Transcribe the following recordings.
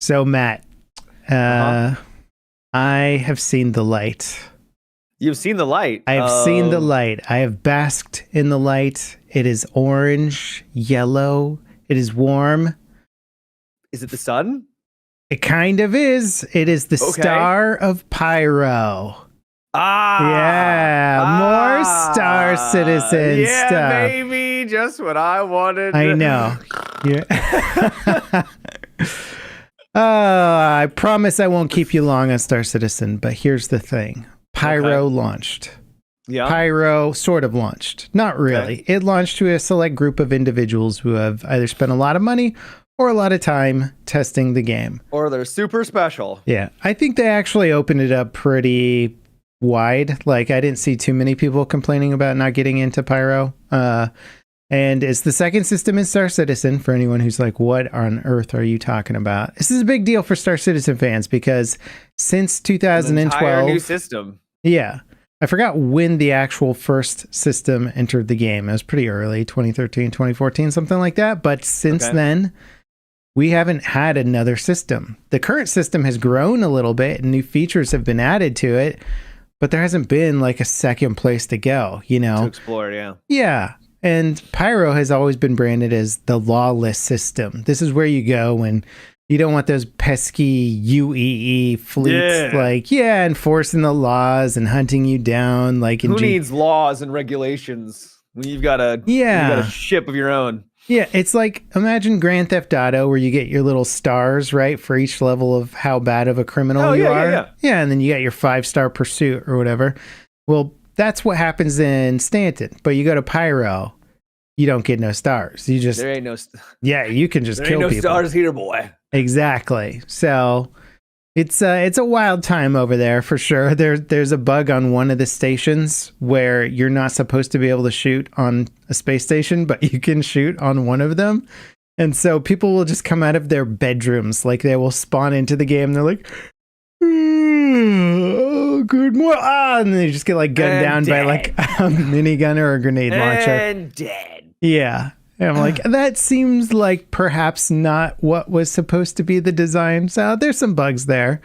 So, Matt, I have seen the light. You've seen the light? I have seen the light. I have basked in the light. It is orange, yellow. It is warm. Is it the sun? It kind of is. It is the star of Pyro. More Star Citizen stuff. Yeah, baby. Just what I wanted. I know. Yeah. I promise I won't keep you long on Star Citizen, but here's the thing. Pyro launched. Yeah. Pyro sort of launched. Not really. Okay. It launched to a select group of individuals who have either spent a lot of money or a lot of time testing the game. Or they're super special. Yeah. I think they actually opened it up pretty wide. Like, I didn't see too many people complaining about not getting into Pyro. And it's the second system in Star Citizen for anyone who's like, what on earth are you talking about? This is a big deal for Star Citizen fans because since 2012... An entire new system. Yeah. I forgot when the actual first system entered the game. It was pretty early, 2013, 2014, something like that. But since then, we haven't had another system. The current system has grown a little bit and new features have been added to it, but there hasn't been like a second place to go, you know? To explore, yeah. Yeah. And Pyro has always been branded as the lawless system. This is where you go when you don't want those pesky UEE fleets, enforcing the laws and hunting you down. Like, who needs laws and regulations when you've got a ship of your own? Yeah, it's like, imagine Grand Theft Auto where you get your little stars, right, for each level of how bad of a criminal you are. Yeah, and then you got your 5-star pursuit or whatever. Well, that's what happens in Stanton. But you go to Pyro, you don't get no stars. You just... There ain't no... you can just kill people. There ain't no stars here, boy. Exactly. So it's a wild time over there for sure. There's a bug on one of the stations where you're not supposed to be able to shoot on a space station, but you can shoot on one of them. And so people will just come out of their bedrooms, like they will spawn into the game. They're like, good morning. And they just get like gunned down by like a minigun or a grenade launcher. And dead. Yeah. And I'm like, that seems like perhaps not what was supposed to be the design. So there's some bugs there.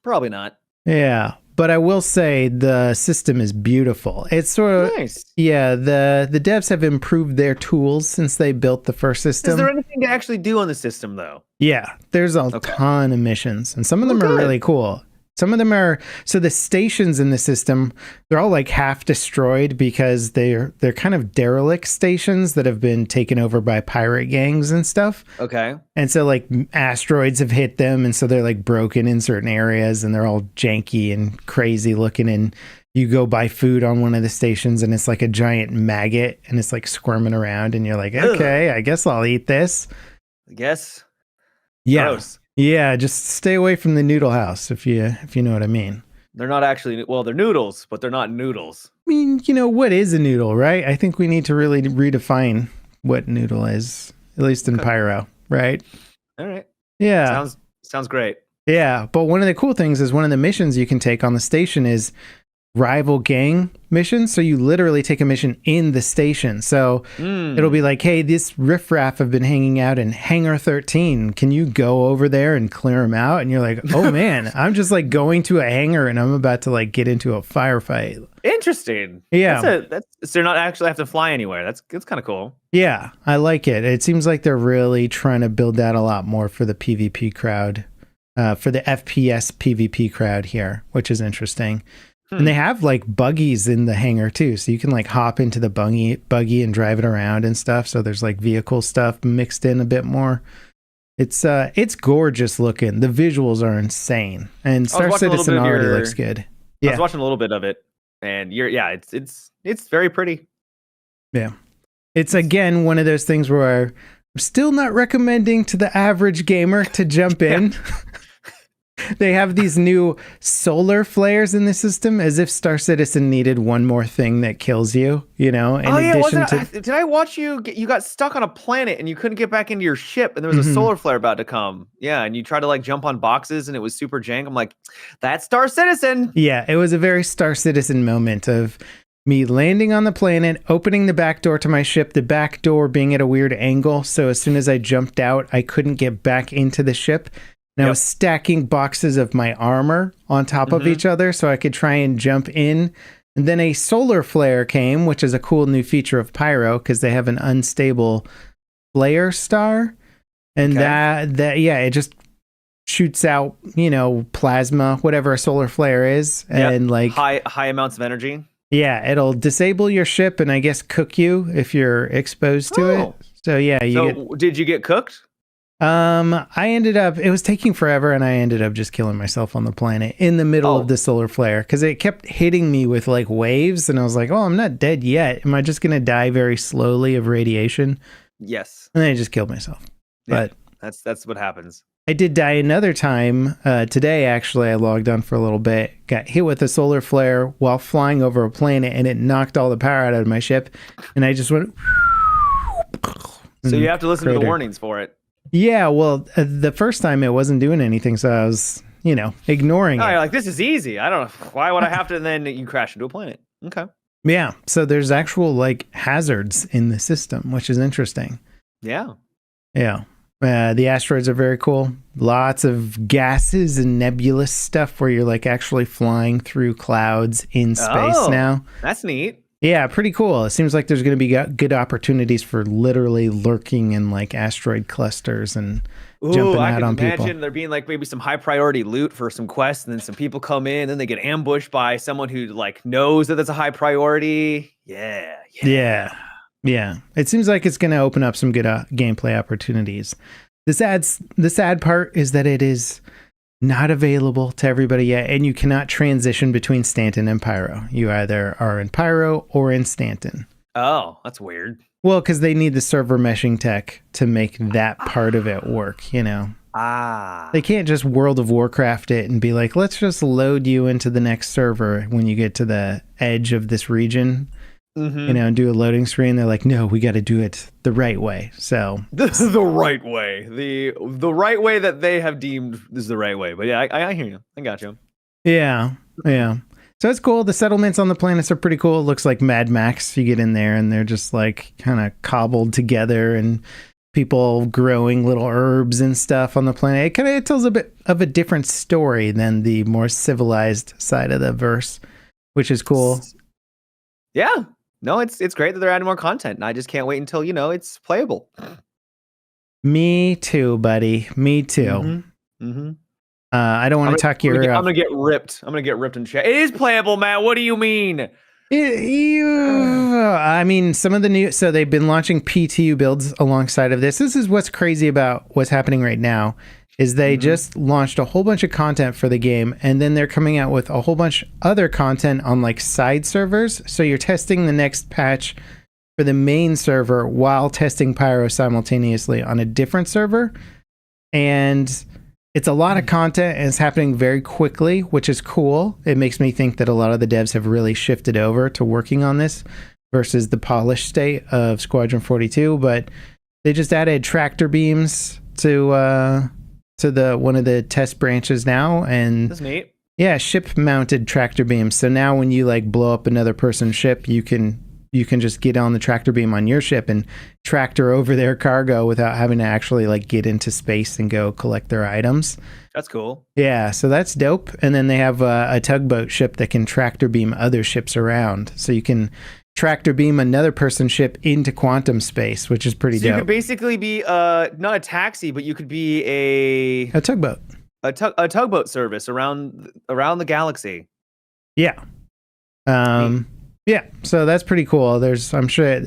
Probably not. Yeah. But I will say the system is beautiful. It's sort of nice. Yeah, the devs have improved their tools since they built the first system. Is there anything to actually do on the system though? Yeah, there's a ton of missions, and some of them are really cool. Some of them are, so the stations in the system, they're all like half destroyed because they're kind of derelict stations that have been taken over by pirate gangs and stuff. Okay. And so like asteroids have hit them, and so they're like broken in certain areas, and they're all janky and crazy looking. And you go buy food on one of the stations, and it's like a giant maggot, and it's like squirming around, and you're like, okay, I guess I'll eat this. I guess. Yeah. Gross. Yeah, just stay away from the noodle house if you know what I mean. They're not actually, well, they're noodles, but they're not noodles. I mean, you know, what is a noodle, right? I think we need to really redefine what noodle is, at least in Pyro, right? All right. Yeah. Sounds great. Yeah, but one of the cool things is one of the missions you can take on the station is rival gang missions. So you literally take a mission in the station. So it'll be like, hey, this riffraff have been hanging out in Hangar 13. Can you go over there and clear them out? And you're like, oh man, I'm just like going to a hangar and I'm about to like get into a firefight. Interesting. Yeah. So they're not actually have to fly anywhere. That's kind of cool. Yeah, I like it. It seems like they're really trying to build that a lot more for the PvP crowd, for the FPS PvP crowd here, which is interesting. And they have like buggies in the hangar too. So you can like hop into the buggy and drive it around and stuff. So there's like vehicle stuff mixed in a bit more. It's gorgeous looking. The visuals are insane. And Star Citizen already looks good. Yeah. I was watching a little bit of it and it's very pretty. Yeah. It's again one of those things where I'm still not recommending to the average gamer to jump in. They have these new solar flares in the system, as if Star Citizen needed one more thing that kills you, you know? Did I watch you got stuck on a planet and you couldn't get back into your ship and there was a solar flare about to come? Yeah, and you tried to like jump on boxes and it was super jank. I'm like, that's Star Citizen. Yeah, it was a very Star Citizen moment of me landing on the planet, opening the back door to my ship, the back door being at a weird angle. So as soon as I jumped out, I couldn't get back into the ship. And I was stacking boxes of my armor on top of each other so I could try and jump in. And then a solar flare came, which is a cool new feature of Pyro because they have an unstable flare star. And it just shoots out, plasma, whatever a solar flare is. And like high amounts of energy. Yeah, it'll disable your ship and I guess cook you if you're exposed to it. So yeah, did you get cooked? I ended up, it was taking forever and I ended up just killing myself on the planet in the middle of the solar flare because it kept hitting me with like waves and I was like, oh, I'm not dead yet. Am I just going to die very slowly of radiation? Yes. And then I just killed myself. Yeah, but that's what happens. I did die another time. Today, actually, I logged on for a little bit, got hit with a solar flare while flying over a planet and it knocked all the power out of my ship. And I just went. So you have to listen to the warnings for it. Yeah, well, the first time it wasn't doing anything, so I was, ignoring it. You're like, this is easy. I don't know. Why would I have to? And then you crash into a planet. Okay. Yeah, so there's actual, hazards in the system, which is interesting. Yeah. Yeah. The asteroids are very cool. Lots of gases and nebulous stuff where you're, actually flying through clouds in space now. That's neat. Yeah, pretty cool. It seems like there's going to be good opportunities for literally lurking in asteroid clusters and jumping out on people. I can imagine there being maybe some high priority loot for some quests, and then some people come in, and then they get ambushed by someone who knows that that's a high priority. Yeah. It seems like it's going to open up some good gameplay opportunities. The sad part is that it is not available to everybody yet, and you cannot transition between Stanton and Pyro. You either are in Pyro or in Stanton. Oh, that's weird. Well, because they need the server meshing tech to make that part of it work, They can't just World of Warcraft it and be like, let's just load you into the next server when you get to the edge of this region. And do a loading screen. They're like, no, we got to do it the right way. So the right way, the right way that they have deemed is the right way. But yeah, I hear you. I got you. Yeah. So it's cool. The settlements on the planets are pretty cool. It looks like Mad Max. You get in there and they're just kind of cobbled together and people growing little herbs and stuff on the planet. It tells a bit of a different story than the more civilized side of the verse, which is cool. Yeah. No, it's great that they're adding more content, and I just can't wait until it's playable. Me too, buddy. Me too. I don't want to talk your. I'm gonna get ripped. I'm gonna get ripped in chat. It is playable, Matt. What do you mean? I mean, some of the new. So they've been launching PTU builds alongside of this. This is what's crazy about what's happening right now. Is they just launched a whole bunch of content for the game, and then they're coming out with a whole bunch other content on side servers. So you're testing the next patch for the main server while testing Pyro simultaneously on a different server. And it's a lot of content and it's happening very quickly, which is cool. It makes me think that a lot of the devs have really shifted over to working on this versus the polished state of Squadron 42. But they just added tractor beams to the one of the test branches now, and that's neat. Yeah, ship mounted tractor beams. So now when you blow up another person's ship, you can just get on the tractor beam on your ship and tractor over their cargo without having to actually get into space and go collect their items. That's cool. Yeah, so that's dope. And then they have a tugboat ship that can tractor beam other ships around, so you can tractor beam another person's ship into quantum space, which is pretty dope. You could basically be not a taxi, but you could be a tugboat. A tugboat service around the galaxy. Yeah. Yeah, so that's pretty cool. I'm sure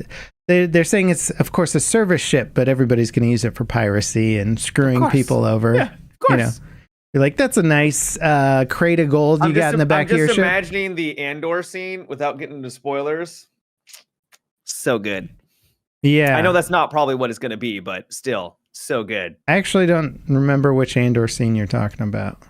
they're saying it's of course a service ship, but everybody's going to use it for piracy and screwing people over. Yeah, of course. You're like, that's a nice crate of gold you got in the back of your ship. I'm just imagining the Andor scene without getting into spoilers. So good. Yeah. I know that's not probably what it's going to be, but still, so good. I actually don't remember which Andor scene you're talking about.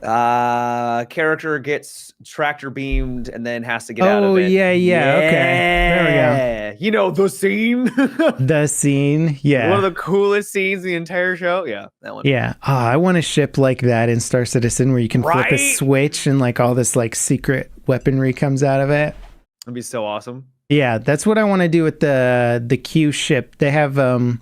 Character gets tractor beamed and then has to get out of it. Oh, yeah. Okay. There we go. The scene. The scene. Yeah. One of the coolest scenes in the entire show. Yeah, that one. Yeah. Oh, I want a ship like that in Star Citizen where you can flip a switch and all this secret weaponry comes out of it. That'd be so awesome. Yeah, that's what I want to do with the Q ship. They have the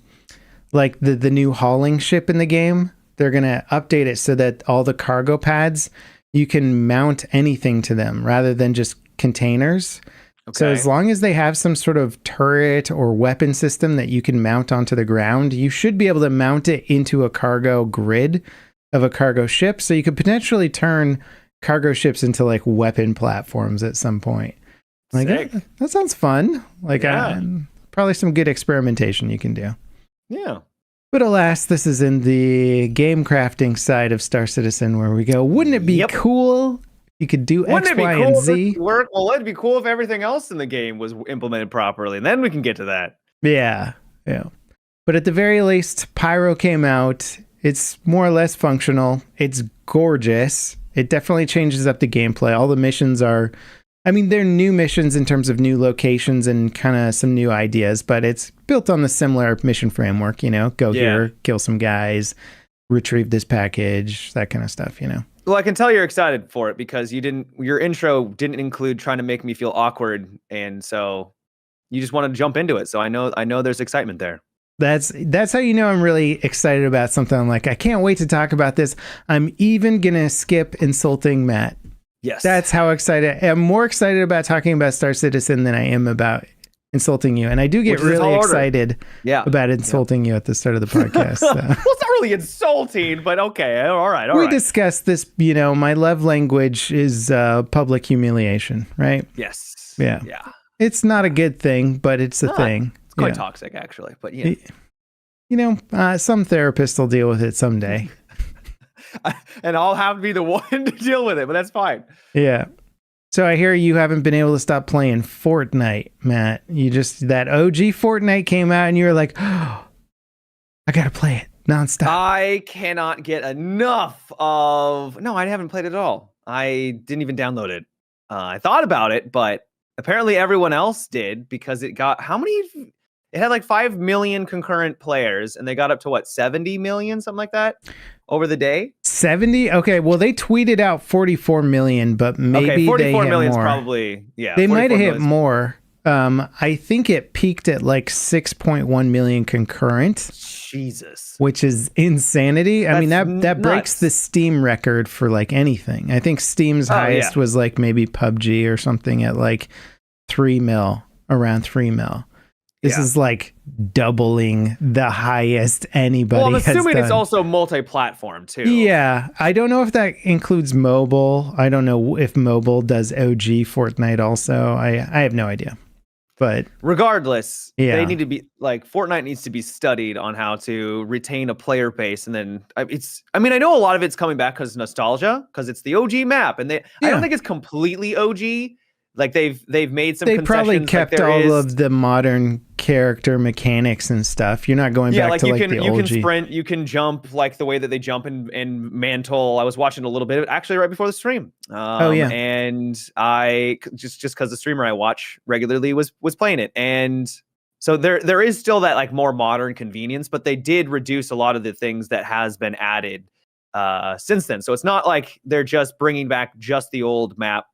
new hauling ship in the game they're going to update it so that all the cargo pads, you can mount anything to them rather than just containers. Okay. So as long as they have some sort of turret or weapon system that you can mount onto the ground, you should be able to mount it into a cargo grid of a cargo ship. So you could potentially turn cargo ships into like weapon platforms at some point. Like that sounds fun. Like probably some good experimentation you can do. Yeah. But alas, this is in the game crafting side of Star Citizen where we go, wouldn't it be cool? You could do X, Y, and Z. Well, it'd be cool if everything else in the game was implemented properly, and then we can get to that. Yeah. But at the very least, Pyro came out. It's more or less functional. It's gorgeous. It definitely changes up the gameplay. All the missions are, they're new missions in terms of new locations and kind of some new ideas, but it's built on the similar mission framework, go here, kill some guys, retrieve this package, that kind of stuff, Well, I can tell you're excited for it because your intro didn't include trying to make me feel awkward, and so you just want to jump into it. So I know there's excitement there. That's how you know I'm really excited about something. I'm like, I can't wait to talk about this. I'm even gonna skip insulting Matt. Yes. That's how excited I'm more excited about talking about Star Citizen than I am about insulting you. And I do get really excited about insulting you at the start of the podcast. So. Well, it's not really insulting, but okay. All right. We discussed this, my love language is public humiliation, right? Yes. Yeah. It's not a good thing, but it's a thing. It's quite toxic, actually. But yeah. Some therapists will deal with it someday. And I'll have to be the one to deal with it, but that's fine. Yeah. So I hear you haven't been able to stop playing Fortnite, Matt. That OG Fortnite came out and you were like, oh, I got to play it nonstop. I cannot get enough of... No, I haven't played it at all. I didn't even download it. I thought about it, but apparently everyone else did because it got... How many... It had like 5 million concurrent players and they got up to 70 million, something like that over the day. 70? Okay, well they tweeted out 44 million, but maybe 44 million is probably, They might have hit more. I think it peaked at like 6.1 million concurrent. Jesus. Which is insanity. That breaks the Steam record for like anything. I think Steam's highest was like maybe PUBG or something at like 3 mil, around 3 mil. This is like doubling the highest anybody has done. Well, I'm assuming it's also multi-platform too. Yeah. I don't know if that includes mobile. I don't know if mobile does OG Fortnite also. I have no idea. But regardless, they need to be like Fortnite needs to be studied on how to retain a player base. And then I know a lot of it's coming back because nostalgia, because it's the OG map. And I don't think it's completely OG. Like they've made some concessions. They probably kept all of the modern character mechanics and stuff. You're not going back to the old. You can sprint, you can jump like the way that they jump in Mantle. I was watching a little bit of it actually right before the stream. And I just because the streamer I watch regularly was playing it, and so there is still that like more modern convenience, but they did reduce a lot of the things that has been added since then. So it's not like they're just bringing back just the old map.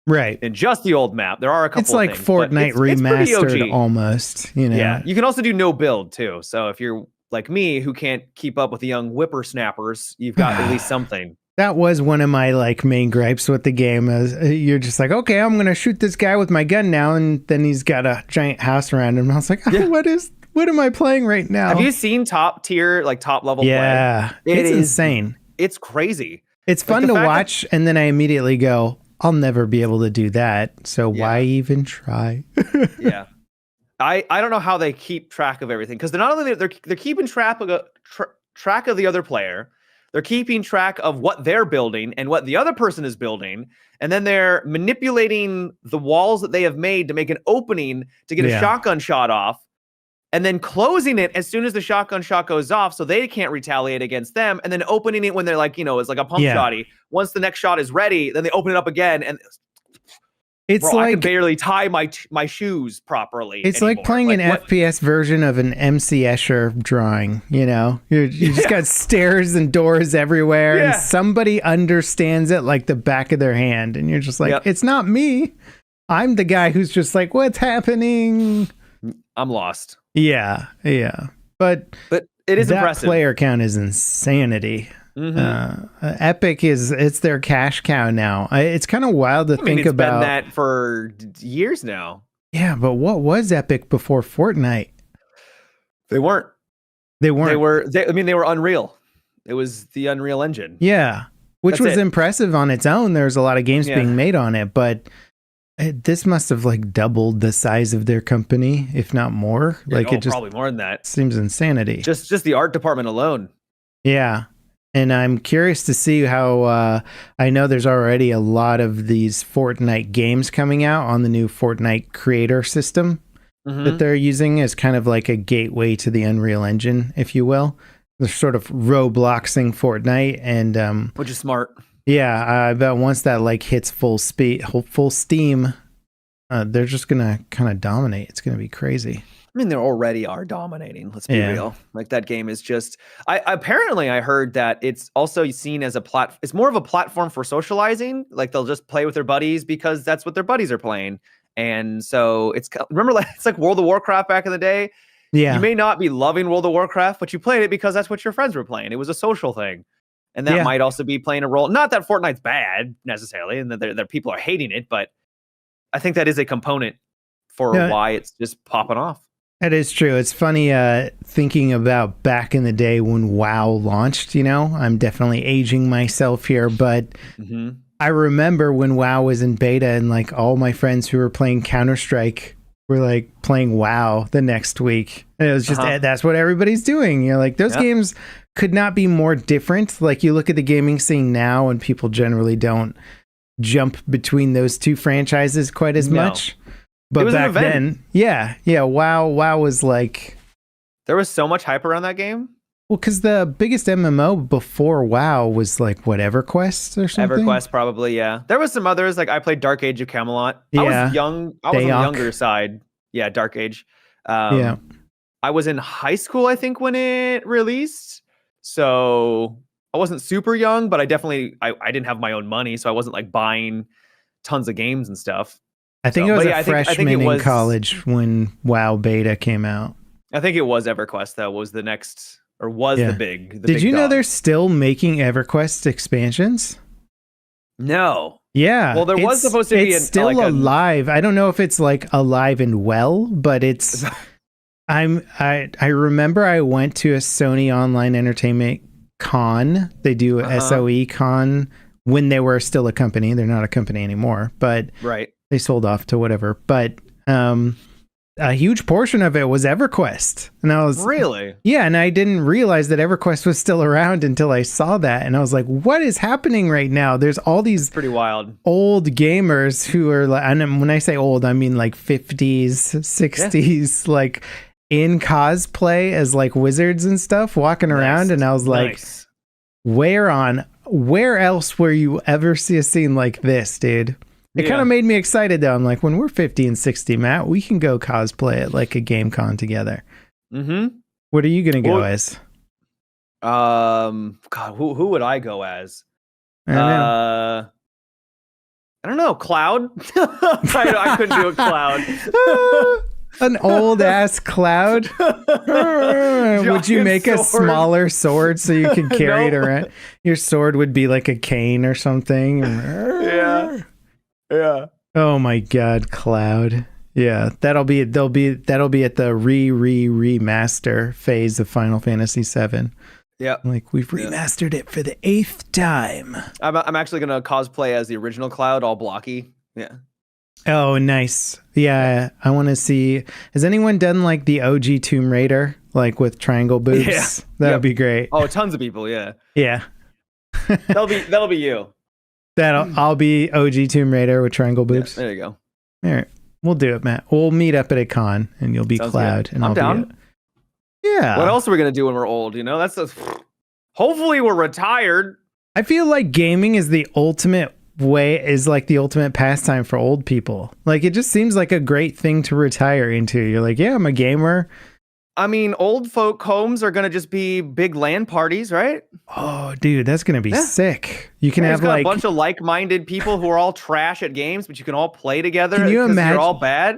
Right. And just the old map. There are a couple It's like things, Fortnite remastered almost, Yeah. You can also do no build too. So if you're like me who can't keep up with the young whippersnappers, you've got at least something. That was one of my like main gripes with the game. You're just like, okay, I'm going to shoot this guy with my gun now. And then he's got a giant house around him. And I was like, what am I playing right now? Have you seen top tier, like top level play? Yeah. It's insane. It's crazy. It's fun to watch. And then I immediately go, I'll never be able to do that. So why even try? Yeah. I don't know how they keep track of everything, because they're not only they're keeping track of the other player, they're keeping track of what they're building and what the other person is building, and then they're manipulating the walls that they have made to make an opening to get a shotgun shot off, and then closing it as soon as the shotgun shot goes off so they can't retaliate against them, and then opening it when they're like, it's like a pump shotty. Once the next shot is ready, then they open it up again, and I can barely tie my shoes properly. It's anymore. Like playing an FPS version of an MC Escher drawing, You just got stairs and doors everywhere, and somebody understands it like the back of their hand, and you're just like, it's not me. I'm the guy who's just like, what's happening? I'm lost. Yeah. But It is that impressive. player count is insanity. Epic it's their cash cow now. It's kind of wild to think about. Been that for years now. Yeah, but what was Epic before Fortnite? They weren't. They were Unreal. It was the Unreal Engine. Yeah, which was impressive on its own. There's a lot of games being made on it, but this must have like doubled the size of their company, if not more. Like it just probably more than that. Seems insanity. Just the art department alone. Yeah. And I'm curious to see how, I know there's already a lot of these Fortnite games coming out on the new Fortnite creator system that they're using as kind of like a gateway to the Unreal Engine, if you will. They're sort of Robloxing Fortnite, and which is smart. Yeah, I bet once that like hits full steam, they're just gonna kind of dominate. It's gonna be crazy. I mean, they already are dominating. Let's be real. Like that game is just. I heard that it's also seen as it's more of a platform for socializing. Like they'll just play with their buddies because that's what their buddies are playing. And so it's like World of Warcraft back in the day. Yeah, you may not be loving World of Warcraft, but you played it because that's what your friends were playing. It was a social thing, and that might also be playing a role. Not that Fortnite's bad necessarily, and that people are hating it, but I think that is a component for why it's just popping off. That is true. It's funny thinking about back in the day when WoW launched. You know, I'm definitely aging myself here, but I remember when WoW was in beta, and like all my friends who were playing Counter-Strike were like playing WoW the next week. And it was just that's what everybody's doing. You're like, those games could not be more different. Like you look at the gaming scene now, and people generally don't jump between those two franchises quite as much. But back then, WoW was like... There was so much hype around that game. Well, because the biggest MMO before WoW was like, what, EverQuest or something? EverQuest, probably, yeah. There was some others, like I played Dark Age of Camelot. I was young. I was on the younger side. Yeah, Dark Age. I was in high school, I think, when it released. So I wasn't super young, but I definitely... I didn't have my own money, so I wasn't like buying tons of games and stuff. I think I was a freshman in college when WoW beta came out. I think it was EverQuest that was the next, or was the big. Did you know they're still making EverQuest expansions? No. Yeah. Well, there was supposed to be. It's still alive. I don't know if it's like alive and well, but it's. I remember I went to a Sony Online Entertainment con. They do a SOE con when they were still a company. They're not a company anymore, but they sold off to whatever. But a huge portion of it was EverQuest. And I was and I didn't realize that EverQuest was still around until I saw that. And I was like, what is happening right now? There's all these pretty wild old gamers who are like, and when I say old, I mean like 50s, 60s, like in cosplay as like wizards and stuff walking around. And I was like, where else were you ever see a scene like this, dude? It kind of made me excited, though. I'm like, when we're 50 and 60, Matt, we can go cosplay at like a game con together. What are you going to go as? God, who would I go as? I don't know. Cloud? I couldn't do a Cloud. An old ass Cloud? Would you make a smaller sword so you could carry it around? Your sword would be like a cane or something. Yeah. Oh my God, Cloud. Yeah, that'll be at the remaster phase of Final Fantasy VII. Yeah, like we've remastered it for the 8th time. I'm actually gonna cosplay as the original Cloud, all blocky. Yeah. Oh, nice. Yeah, I want to see. Has anyone done like the OG Tomb Raider, like with triangle boobs? Yeah. That would be great. Oh, tons of people. Yeah. Yeah. that'll be you. I'll be OG Tomb Raider with triangle boobs. Yeah, there you go. All right, we'll do it, Matt. We'll meet up at a con, and you'll be Cloud, and I'm down. Yeah. What else are we gonna do when we're old? You know, hopefully we're retired. I feel like gaming is the ultimate pastime for old people. Like it just seems like a great thing to retire into. You're like, yeah, I'm a gamer. I mean, old folk homes are going to just be big LAN parties, right? Oh, dude, that's going to be sick. You can have like a bunch of like-minded people who are all trash at games, but you can all play together. Can you imagine? You're all bad.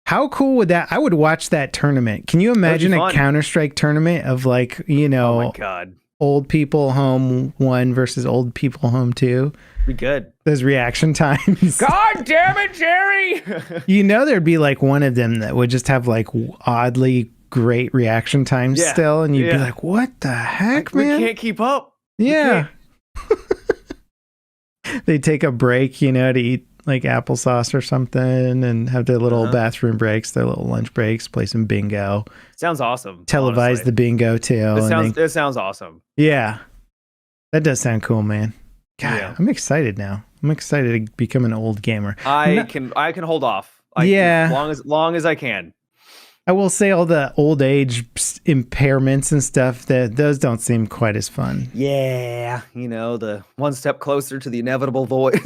How cool would that? I would watch that tournament. Can you imagine a Counter-Strike tournament of like, you know, oh my God, old people home 1 versus old people home 2? Be good. Those reaction times. God damn it, Jerry! You know, there'd be like one of them that would just have like oddly great reaction times still, and you'd be like, "What the heck, man? We can't keep up." Yeah. They take a break, you know, to eat like applesauce or something, and have their little bathroom breaks, their little lunch breaks, play some bingo. Sounds awesome. Televise honestly. the bingo too. It sounds awesome. Yeah, that does sound cool, man. God, yeah. I'm excited now. I'm excited to become an old gamer. I can hold off. As long as I can. I will say all the old age impairments and stuff, that those don't seem quite as fun. Yeah, you know, the one step closer to the inevitable void.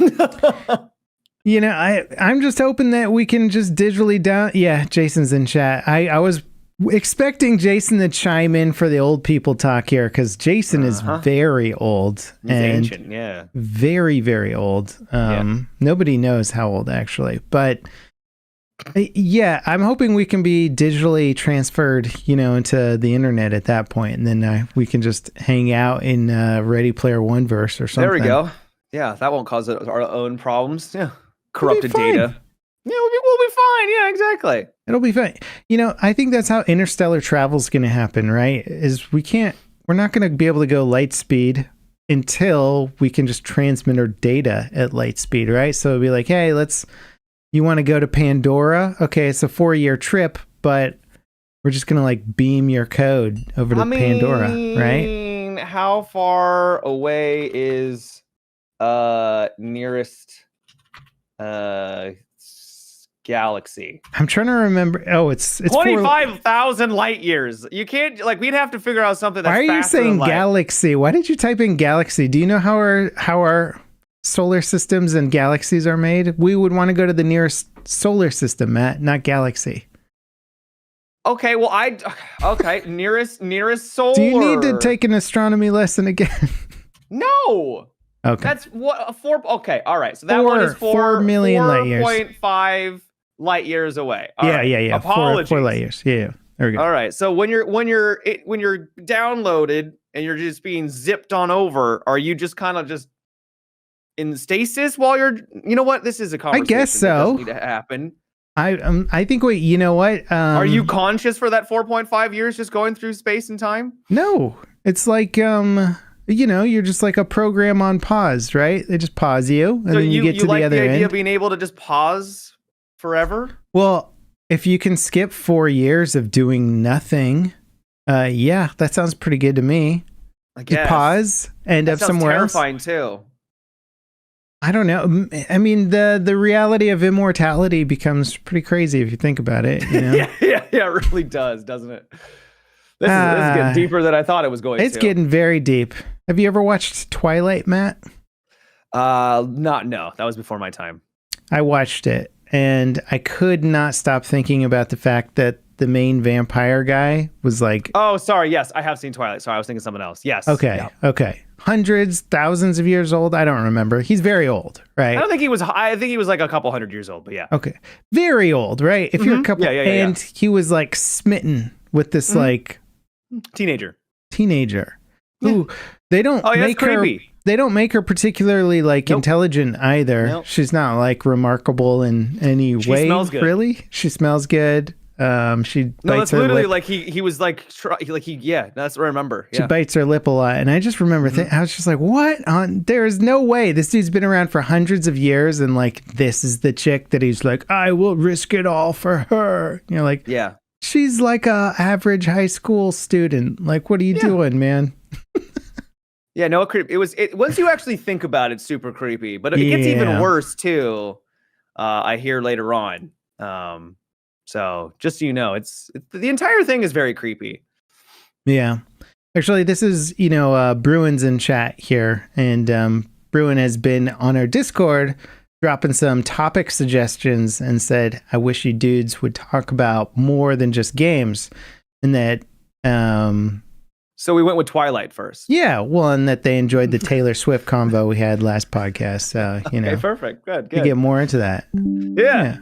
You know, I'm just hoping that we can just digitally down. Yeah, Jason's in chat. I was expecting Jason to chime in for the old people talk here, because Jason is very old. He's ancient, yeah. Very, very old. Nobody knows how old, actually. But yeah, I'm hoping we can be digitally transferred, you know, into the internet at that point, and then we can just hang out in Ready Player One verse or something. There we go. Yeah, that won't cause our own problems. Yeah, corrupted data. Yeah, we'll be fine. Yeah, exactly. It'll be fine. You know, I think that's how interstellar travel is going to happen, right? Is we're not going to be able to go light speed until we can just transmit our data at light speed, right? So it'll be like, hey, you want to go to Pandora? Okay, it's a 4-year trip, but we're just going to like beam your code over to Pandora, right? How far away is nearest galaxy? I'm trying to remember. Oh, it's 25,000 light years. You can't, like, we'd have to figure out something that's faster. Why are you saying galaxy? Why did you type in galaxy? Do you know how our solar systems and galaxies are made? We would want to go to the nearest solar system, Matt, not galaxy. Okay, well, nearest solar. Do you need to take an astronomy lesson again? No. Okay. That's what 4. Okay, all right. So that one is 4 million light years. 4.5 light years away. Yeah. Apologies. 4 light years. Yeah. There we go. All right. So when you're downloaded and you're just being zipped on over, are you just kind of just in stasis while you're? You know what? This is a conversation. I guess so. That doesn't need to happen. I think. Wait. You know what? Are you conscious for that 4.5 years, just going through space and time? No. It's like you know, you're just like a program on pause, right? They just pause you, and then you get to the other end. The idea of being able to just pause forever? Well, if you can skip 4 years of doing nothing, yeah, that sounds pretty good to me. I guess. You pause, end up somewhere else. Terrifying too. I don't know. I mean, the reality of immortality becomes pretty crazy if you think about it. You know? yeah, it really does, doesn't it? This is getting deeper than I thought it was going to. It's getting very deep. Have you ever watched Twilight, Matt? No. That was before my time. I watched it, and I could not stop thinking about the fact that the main vampire guy was like... Oh, sorry. Yes, I have seen Twilight. Sorry, I was thinking something else. Yes. Okay. Hundreds, thousands of years old. I don't remember. He's very old, right? I think he was like a couple hundred years old, but yeah. Okay. Very old, right? If you're a couple... And he was like smitten with this like... Teenager who they don't make her creepy. They don't make her particularly like intelligent either. Nope. She's not like remarkable in any way. Smells good. Really, she smells good. She bites that's her literally lip. like he was like that's what I remember. She bites her lip a lot, and I just remember I was just like, what? There is no way this dude's been around for hundreds of years, and like this is the chick that he's like, I will risk it all for her. You know, like she's like a average high school student. Like, what are you doing, man? Yeah, no, it was once you actually think about it, super creepy. But it gets even worse too. I hear later on. So just so you know, it's the entire thing is very creepy. Yeah. Actually, this is, Bruin's in chat here, and Bruin has been on our Discord dropping some topic suggestions and said, I wish you dudes would talk about more than just games, and that so we went with Twilight first. Yeah, well, and that they enjoyed the Taylor Swift convo we had last podcast. Okay, perfect. Good. To get more into that. Yeah.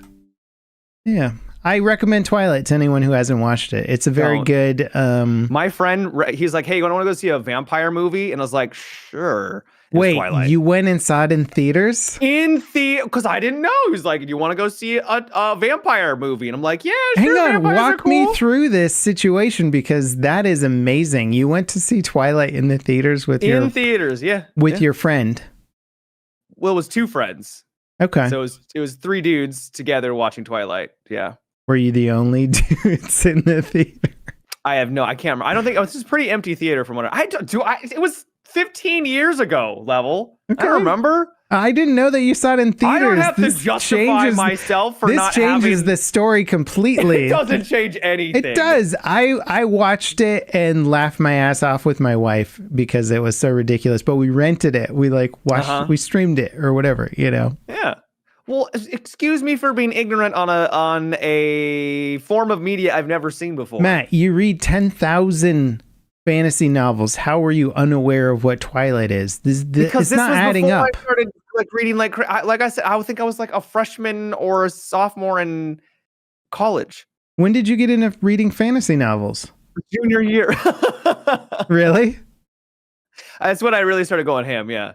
I recommend Twilight to anyone who hasn't watched it. It's a very good. My friend, he's like, "Hey, you want to go see a vampire movie?" And I was like, "Sure." Wait, Twilight. you went and saw it in theaters? Because I didn't know. He was like, "Do you want to go see a vampire movie?" And I'm like, "Yeah, sure." Hang on, walk cool. me through this situation because that is amazing. You went to see Twilight in the theaters with your friend. Well, it was two friends. Okay. So it was three dudes together watching Twilight. Yeah. Were you the only dudes in the theater? I can't remember. I don't think it was just a pretty empty theater from what it was 15 years ago, Level. Okay. I don't remember. I didn't know that you saw it in theaters. I don't have to justify myself for not having... This changes the story completely. It doesn't change anything. It does. I watched it and laughed my ass off with my wife because it was so ridiculous. But we rented it. We watched, we streamed it or whatever, Yeah. Well, excuse me for being ignorant on a form of media I've never seen before. Matt, you read 10,000 fantasy novels. How were you unaware of what Twilight is? Because it's not adding up. I started reading like I said. I think I was like a freshman or a sophomore in college. When did you get into reading fantasy novels? Junior year. Really? That's when I really started going ham. Yeah.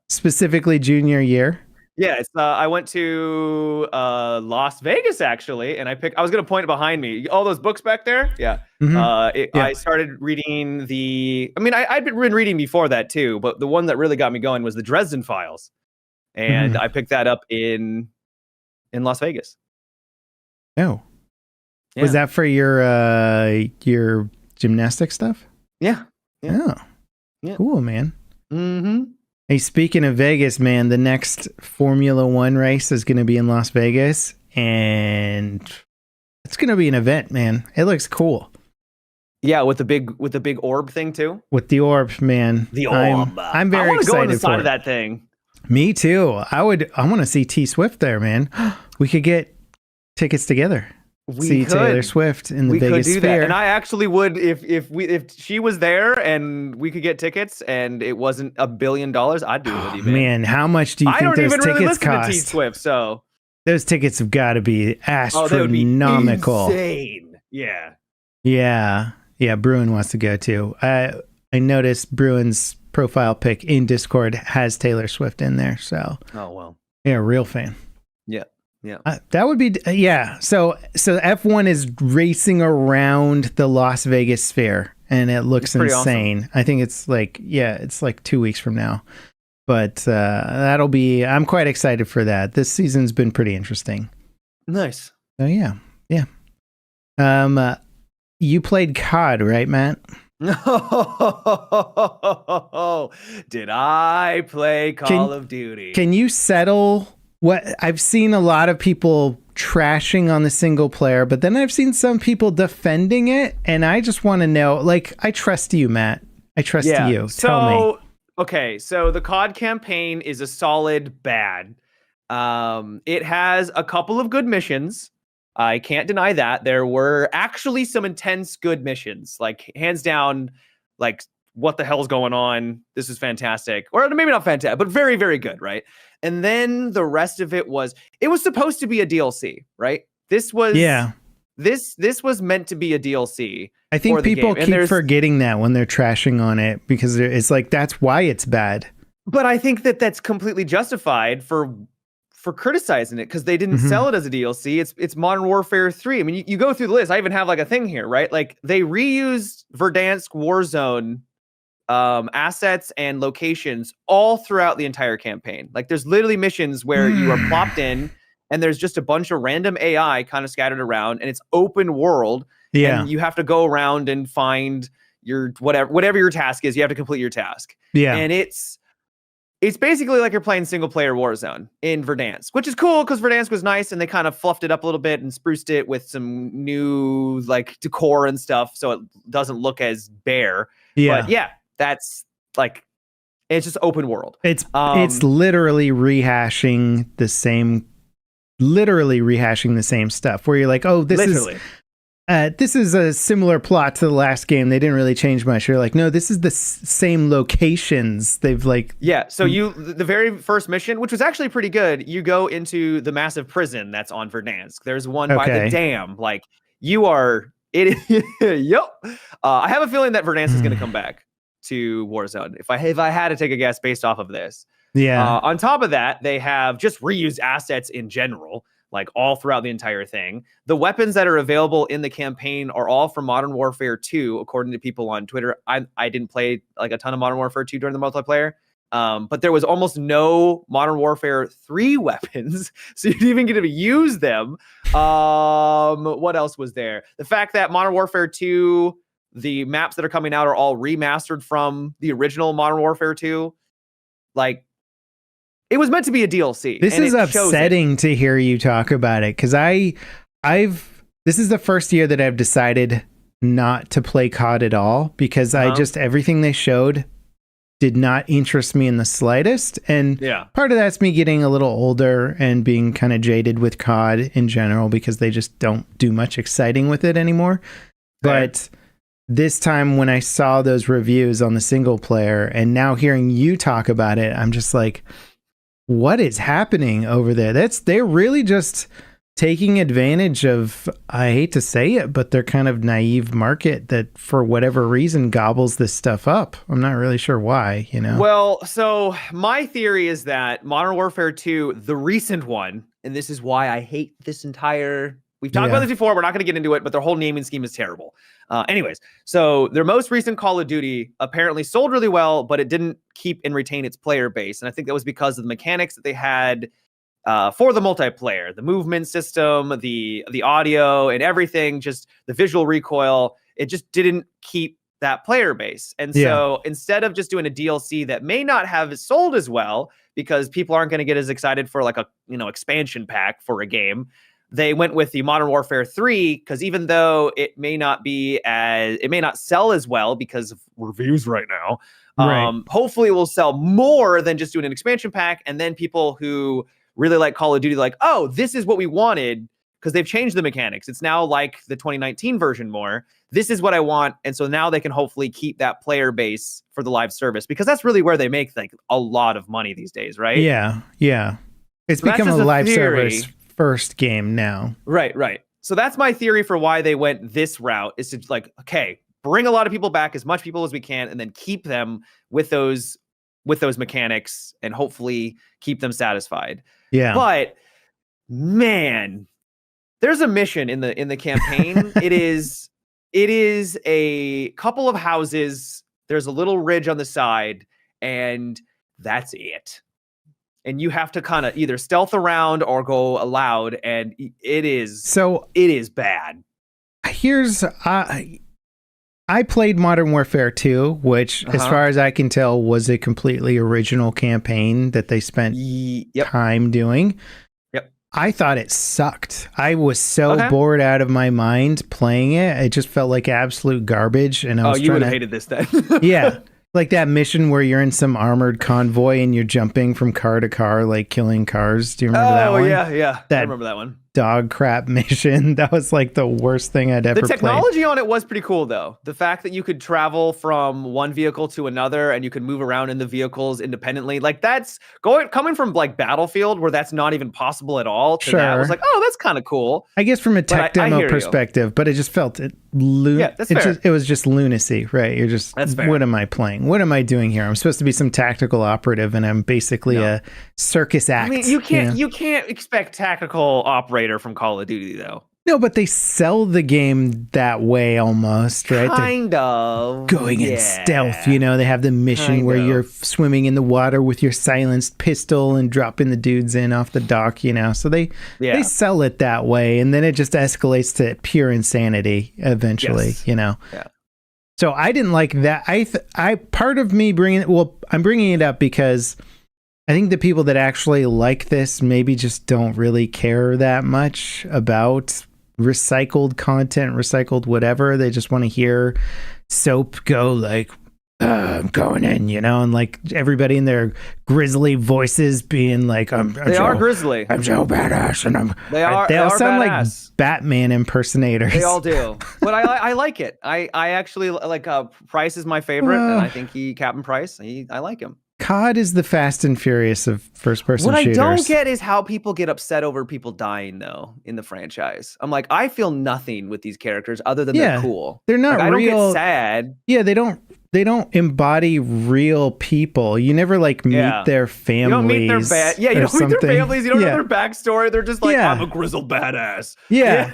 Specifically junior year. Yeah, it's I went to Las Vegas actually, and I was gonna point it behind me. All those books back there, yeah. Mm-hmm. I started reading I'd been reading before that too, but the one that really got me going was the Dresden Files, and I picked that up in Las Vegas. Oh, yeah. Was that for your gymnastic stuff? Yeah. Oh, yeah. Cool, man. Mm-hmm. Hey, speaking of Vegas, man, the next Formula One race is going to be in Las Vegas, and it's going to be an event, man. It looks cool. Yeah, with the big orb thing too. With the orb, man. The orb. I'm very excited go on the for side of that thing. Me too. I want to see T Swift there, man. We could get tickets together. Taylor Swift in the Vegas Sphere. That. And I actually would if she was there and we could get tickets and it wasn't $1 billion, I'd do it with you, man. How much do you think those tickets really listen cost? To T Swift, so those tickets have got to be astronomical. That would be insane. Yeah. Bruin wants to go too. I noticed Bruin's profile pic in Discord has Taylor Swift in there. So yeah, real fan. Yeah. That would be So F1 is racing around the Las Vegas Sphere, and it looks insane. Awesome. I think it's like 2 weeks from now, but I'm quite excited for that. This season's been pretty interesting. Nice. So yeah. You played COD, right, Matt? Did I play Call of Duty? Can you settle? What I've seen a lot of people trashing on the single player, but then I've seen some people defending it, and I just want to know, I trust you, Matt. I trust you. Tell me. Okay, so the COD campaign is a solid bad. It has a couple of good missions. I can't deny that. There were actually some intense good missions, hands down, what the hell's going on? This is fantastic. Or maybe not fantastic, but very, very good, right? And then the rest of it was supposed to be a DLC, right? This was this was meant to be a DLC. I think people keep forgetting that when they're trashing on it because it's that's why it's bad. But I think that's completely justified for criticizing it because they didn't sell it as a DLC. It's Modern Warfare 3. I mean, you go through the list. I even have a thing here, right? They reused Verdansk Warzone assets and locations all throughout the entire campaign. There's literally missions where you are plopped in and there's just a bunch of random AI kind of scattered around and it's open world. Yeah. And you have to go around and find your whatever your task is, you have to complete your task. Yeah. And it's basically like you're playing single player Warzone in Verdansk, which is cool because Verdansk was nice and they kind of fluffed it up a little bit and spruced it with some new decor and stuff so it doesn't look as bare. Yeah. But yeah, that's it's just open world. It's literally rehashing the same stuff where you're this literally. this is a similar plot to the last game. They didn't really change much. You're like, no, this is the same locations. They've like... Yeah, so the very first mission, which was actually pretty good, you go into the massive prison that's on Verdansk. There's one by the dam. Like, you are... Yep. I have a feeling that Verdansk is going to come back to Warzone, if I had to take a guess based off of this. Yeah. On top of that, they have just reused assets in general, like all throughout the entire thing. The weapons that are available in the campaign are all from Modern Warfare 2, according to people on Twitter. I didn't play like a ton of Modern Warfare 2 during the multiplayer, but there was almost no Modern Warfare 3 weapons, so you didn't even get to use them. What else was there? The fact that Modern Warfare 2, the maps that are coming out are all remastered from the original Modern Warfare 2. Like, it was meant to be a DLC. This is upsetting to hear you talk about it, because this is the first year that I've decided not to play COD at all, because everything they showed did not interest me in the slightest. And part of that's me getting a little older and being kind of jaded with COD in general, because they just don't do much exciting with it anymore. But this time when I saw those reviews on the single player and now hearing you talk about it, I'm just like, what is happening over there? They're really just taking advantage of, I hate to say it, but they're kind of naive market that for whatever reason gobbles this stuff up. I'm not really sure why, you know? Well, so my theory is that Modern Warfare 2, the recent one, and this is why I hate this entire... We've talked about this before. We're not going to get into it, but their whole naming scheme is terrible. Anyways, so their most recent Call of Duty apparently sold really well, but it didn't keep and retain its player base. And I think that was because of the mechanics that they had for the multiplayer, the movement system, the audio and everything, just the visual recoil. It just didn't keep that player base. And so instead of just doing a DLC that may not have sold as well, because people aren't going to get as excited for like a, expansion pack for a game, they went with the Modern Warfare 3, because even though it may not sell as well because of reviews right now, hopefully it will sell more than just doing an expansion pack. And then people who really like Call of Duty, like, oh, this is what we wanted, because they've changed the mechanics. It's now like the 2019 version more. This is what I want. And so now they can hopefully keep that player base for the live service, because that's really where they make like a lot of money these days, right? Yeah. It's become a live service first game now. Right. So that's my theory for why they went this route, is to like, okay, bring a lot of people back, as much people as we can, and then keep them with those mechanics and hopefully keep them satisfied. Yeah. But man, there's a mission in the campaign. It is a couple of houses. There's a little ridge on the side, and that's it. And you have to kind of either stealth around or go aloud, and it is bad. Here's I played Modern Warfare 2, which, as far as I can tell, was a completely original campaign that they spent time doing. Yep. I thought it sucked. I was so bored out of my mind playing it. It just felt like absolute garbage. And I was you would have hated this then. Yeah. Like that mission where you're in some armored convoy and you're jumping from car to car, like killing cars. Do you remember that one? Oh, yeah. I remember that one. Dog crap mission. That was like the worst thing I'd ever played. The technology on it was pretty cool, though. The fact that you could travel from one vehicle to another and you could move around in the vehicles independently. Like, that's coming from like Battlefield, where that's not even possible at all. That was like, oh, that's kind of cool. I guess from a tech demo perspective, but it just felt it was just lunacy, right? You're just, what am I playing? What am I doing here? I'm supposed to be some tactical operative, and I'm basically a circus act. I mean, you can't expect tactical operator from Call of Duty, though. No, but they sell the game that way almost, right? Kind of. Going in stealth, they have the mission where you're swimming in the water with your silenced pistol and dropping the dudes in off the dock, So they sell it that way, and then it just escalates to pure insanity eventually, Yeah. So I didn't like that. Part of me I'm bringing it up because I think the people that actually like this maybe just don't really care that much about recycled content, recycled whatever. They just want to hear Soap go like, I'm going in, and like everybody in their grisly voices being like, they are grisly. I'm so badass, and They all sound badass. like Batman impersonators. They all do, but I like it. I actually like Price is my favorite, and I think Captain Price. I like him. COD is the Fast and Furious of first-person shooters. What I don't get is how people get upset over people dying, though, in the franchise. I'm like, I feel nothing with these characters other than they're cool. They're not like, real. I don't get sad. Yeah, they don't embody real people. You never like meet their families. You don't meet their you don't meet their families. You don't know their backstory. They're just like, I'm a grizzled badass. Yeah.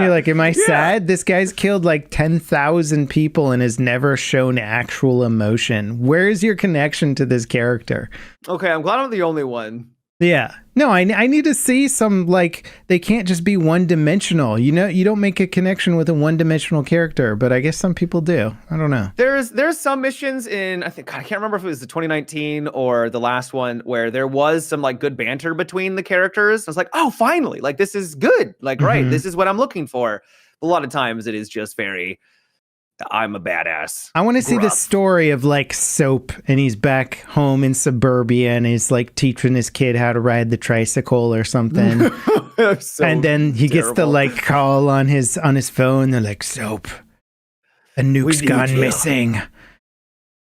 You're like, am I sad? This guy's killed like 10,000 people and has never shown actual emotion. Where is your connection to this character? Okay, I'm glad I'm the only one. Yeah. No, I need to see some, like, they can't just be one-dimensional. You don't make a connection with a one-dimensional character, but I guess some people do. I don't know. There's some missions in, I can't remember if it was the 2019 or the last one, where there was some, like, good banter between the characters. I was like, oh, finally, like, this is good. Like, right, this is what I'm looking for. A lot of times it is just very... I'm a badass. I want to see the story of like Soap, and he's back home in suburbia and he's like teaching his kid how to ride the tricycle or something. And then he gets the like call on his phone. They're like, Soap, a nuke's gone missing.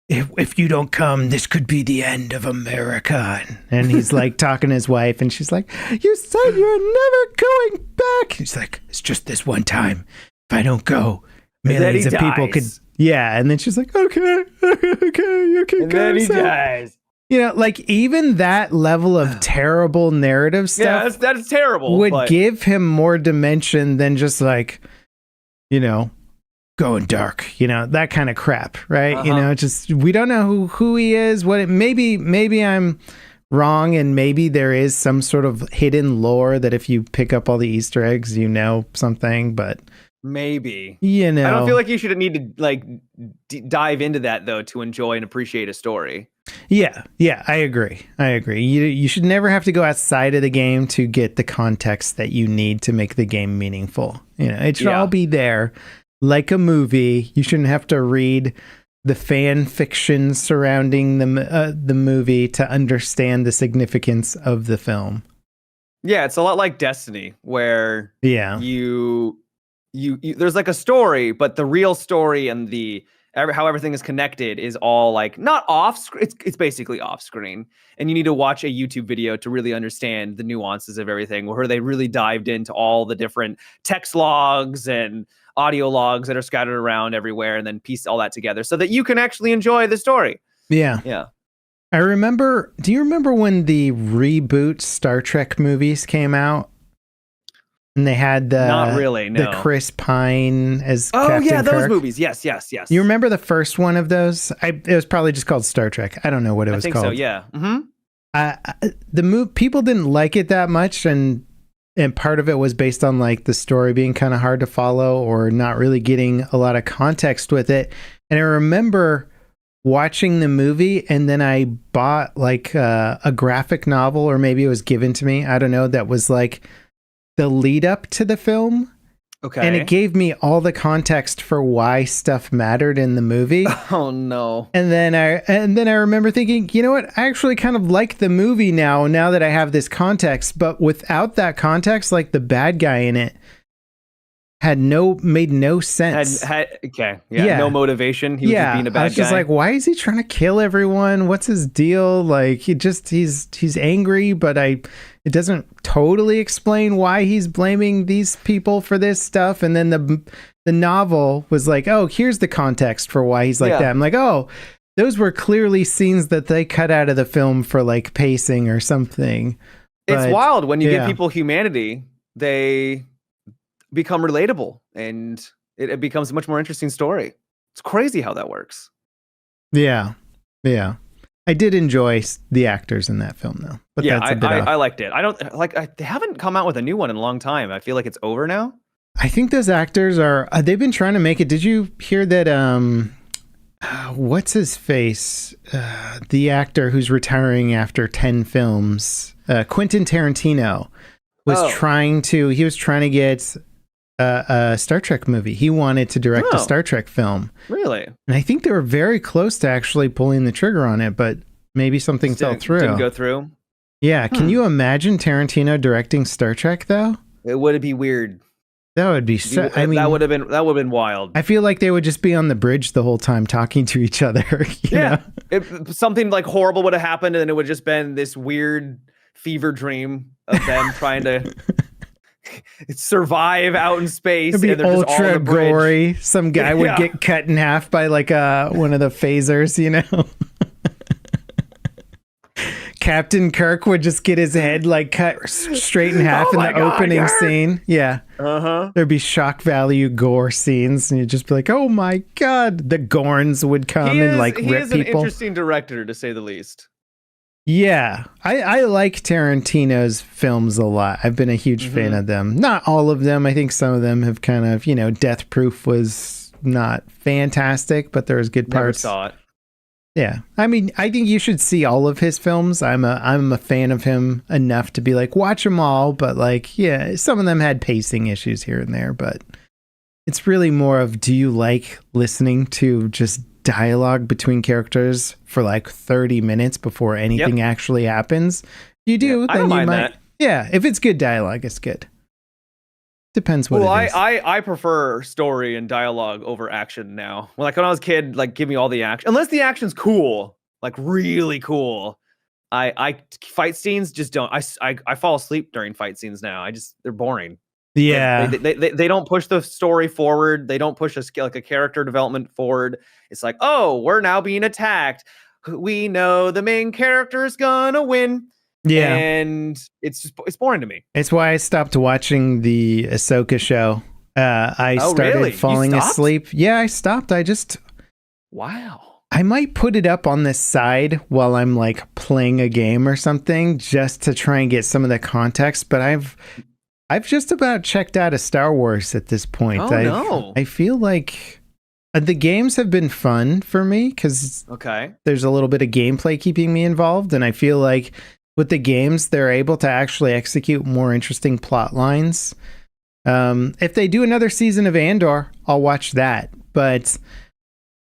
If you don't come, this could be the end of America. And he's like talking to his wife, and she's like, you said you're never going back. He's like, it's just this one time. If I don't go, millions of people could. Yeah. And then she's like, okay, you can and go. And then he dies. Like even that level of terrible narrative stuff. Yeah, that's terrible. Would give him more dimension than just like, going dark, that kind of crap, right? Just we don't know who he is. Maybe I'm wrong, and maybe there is some sort of hidden lore that if you pick up all the Easter eggs, something, but. Maybe. I don't feel like you should need to like dive into that though to enjoy and appreciate a story. Yeah, I agree. You should never have to go outside of the game to get the context that you need to make the game meaningful. It should all be there, like a movie. You shouldn't have to read the fan fiction surrounding the movie to understand the significance of the film. Yeah, it's a lot like Destiny, where you there's like a story, but the real story and how everything is connected is all like not off screen. It's basically off screen, and you need to watch a YouTube video to really understand the nuances of everything, where they really dived into all the different text logs and audio logs that are scattered around everywhere, and then piece all that together so that you can actually enjoy the story. Yeah. I remember. Do you remember when the reboot Star Trek movies came out? And they had the Chris Pine as Captain those Kirk. movies. Yes. You remember the first one of those? It was probably just called Star Trek. I don't know what it was called. I think so, yeah. Mm-hmm. The people didn't like it that much, and part of it was based on like the story being kind of hard to follow or not really getting a lot of context with it. And I remember watching the movie, and then I bought like a graphic novel, or maybe it was given to me. I don't know. That was like the lead up to the film. Okay. And it gave me all the context for why stuff mattered in the movie. Oh no. And then I remember thinking, you know what? I actually kind of like the movie now that I have this context, but without that context, like the bad guy in it made no sense. No motivation. He was just being a bad guy. I was just like, why is he trying to kill everyone? What's his deal? Like he's angry, but it doesn't totally explain why he's blaming these people for this stuff. And then the novel was like, oh, here's the context for why he's like that. I'm like, oh, those were clearly scenes that they cut out of the film for like pacing or something. It's wild when you give people humanity, they become relatable, and it becomes a much more interesting story. It's crazy how that works. Yeah. I did enjoy the actors in that film, though. But I liked it. I don't like. They haven't come out with a new one in a long time. I feel like it's over now. I think those actors are. They've been trying to make it. Did you hear that? What's his face? The actor who's retiring after 10 films, Quentin Tarantino, was trying to get a Star Trek movie. He wanted to direct a Star Trek film. Really? And I think they were very close to actually pulling the trigger on it, but maybe something fell through. Didn't go through? Yeah. Can you imagine Tarantino directing Star Trek, though? It would be weird. That would be so. I mean, that would have been wild. I feel like they would just be on the bridge the whole time talking to each other. You know? Something like horrible would have happened, and it would just been this weird fever dream of them trying to survive out in space. It'd be and they're just all on ultra the bridge. gory. Some guy would get cut in half by like one of the phasers, you know. Captain Kirk would just get his head like cut straight in half in the opening scene. Yeah. There'd be shock value gore scenes, and you'd just be like, "Oh my god!" The Gorns would come and like rip people. He is an interesting director, to say the least. Yeah, I like Tarantino's films a lot. I've been a huge fan of them. Not all of them. I think some of them have kind of, you know, Death Proof was not fantastic, but there was good parts. Never saw it. Yeah, I mean, I think you should see all of his films. I'm a fan of him enough to be like, watch them all. But like, yeah, some of them had pacing issues here and there. But it's really more of, do you like listening to just dialogue between characters for like 30 minutes before anything actually happens? If you do, then you might. That. Yeah, if it's good dialogue, it's good. Depends what it is. I prefer story and dialogue over action now. Like when I was a kid, like give me all the action. Unless the action's cool, like really cool. I fight scenes just don't. I fall asleep during fight scenes now. They're boring. Yeah. They don't push the story forward. They don't push a character development forward. It's like, oh, we're now being attacked. We know the main character is gonna win. Yeah, and it's boring to me. It's why I stopped watching the Ahsoka show. I started falling asleep. Yeah, I stopped. Wow. I might put it up on the side while I'm like playing a game or something, just to try and get some of the context. But I've just about checked out of Star Wars at this point. I feel like the games have been fun for me because there's a little bit of gameplay keeping me involved, and I feel like with the games, they're able to actually execute more interesting plot lines. If they do another season of Andor, I'll watch that. But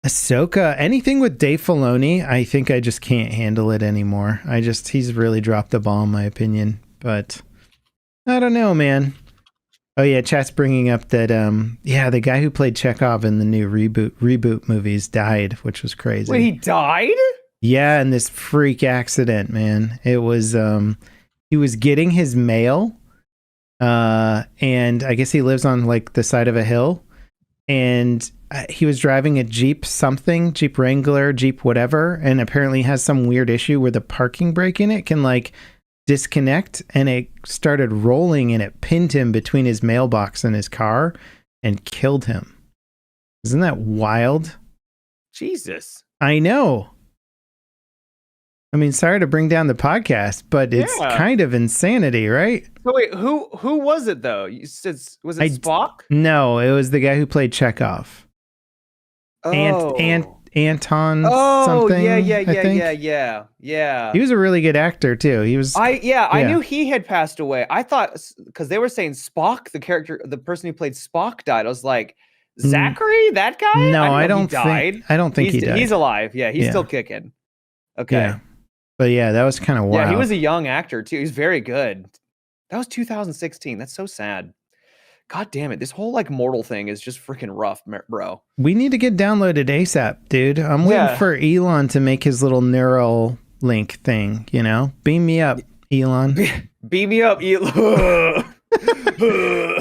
Ahsoka, anything with Dave Filoni, I think I just can't handle it anymore. He's really dropped the ball in my opinion. But I don't know, man. Oh yeah, chat's bringing up that the guy who played Chekhov in the new reboot movies died, which was crazy. Wait, he died? Yeah, in this freak accident, man. It was he was getting his mail, and I guess he lives on like the side of a hill, and he was driving a Jeep Wrangler, Jeep whatever, and apparently has some weird issue where the parking brake in it can like disconnect, and it started rolling and it pinned him between his mailbox and his car and killed him. Isn't that wild? Jesus. I know. I mean, sorry to bring down the podcast, but it's kind of insanity, right? So wait, who was it though? You said, was it Spock? No, it was the guy who played Chekhov. Oh. Anton something. Yeah. He was a really good actor too. He was. I knew he had passed away. I thought because they were saying Spock, the person who played Spock died. I was like, Zachary, that guy? No, I don't think he died. He's alive. Yeah, he's still kicking. Okay. Yeah. But yeah, that was kind of wild. Yeah, he was a young actor too. He's very good. That was 2016. That's so sad. God damn it. This whole like mortal thing is just freaking rough, bro. We need to get downloaded ASAP, dude. I'm waiting for Elon to make his little neural link thing, you know? Beam me up, Elon. Beam me up, Elon.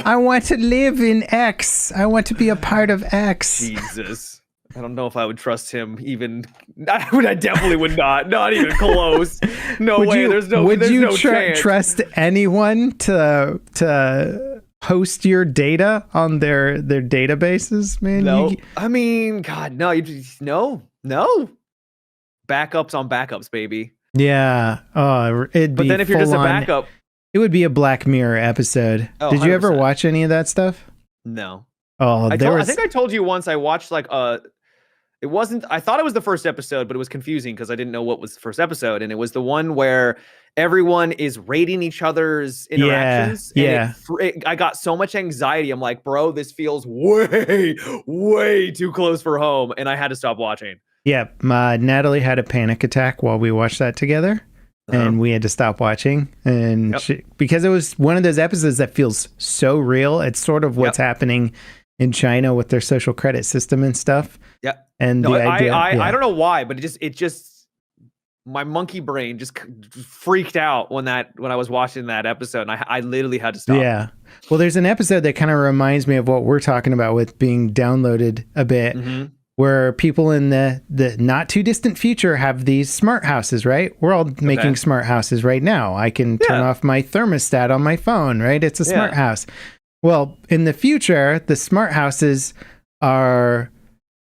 I want to live in X. I want to be a part of X. Jesus. I don't know if I would trust him even. I definitely would not. Not even close. No way. There's no chance. Trust anyone to host your data on their databases, man? No. I mean, God, no. No. Backups on backups, baby. Yeah. Oh, it'd be. But then if you're just a backup, it would be a Black Mirror episode. Oh, Did you 100%. ever watch any of that stuff? No. Oh, I think I told you once I watched like It wasn't. I thought it was the first episode, but it was confusing because I didn't know what was the first episode, and it was the one where everyone is rating each other's interactions. Yeah. And I got so much anxiety. I'm like, bro, this feels way too close for home, and I had to stop watching. Yeah, Natalie had a panic attack while we watched that together, and we had to stop watching. And because it was one of those episodes that feels so real. It's sort of what's happening in China with their social credit system and stuff. Yeah. And no, I don't know why, but it just my monkey brain just freaked out when I was watching that episode, and I literally had to stop. Yeah. Well, there's an episode that kind of reminds me of what we're talking about with being downloaded a bit, where people in the not too distant future have these smart houses, right? We're all making smart houses right now. I can turn off my thermostat on my phone, right? It's a smart house. Well, in the future, the smart houses are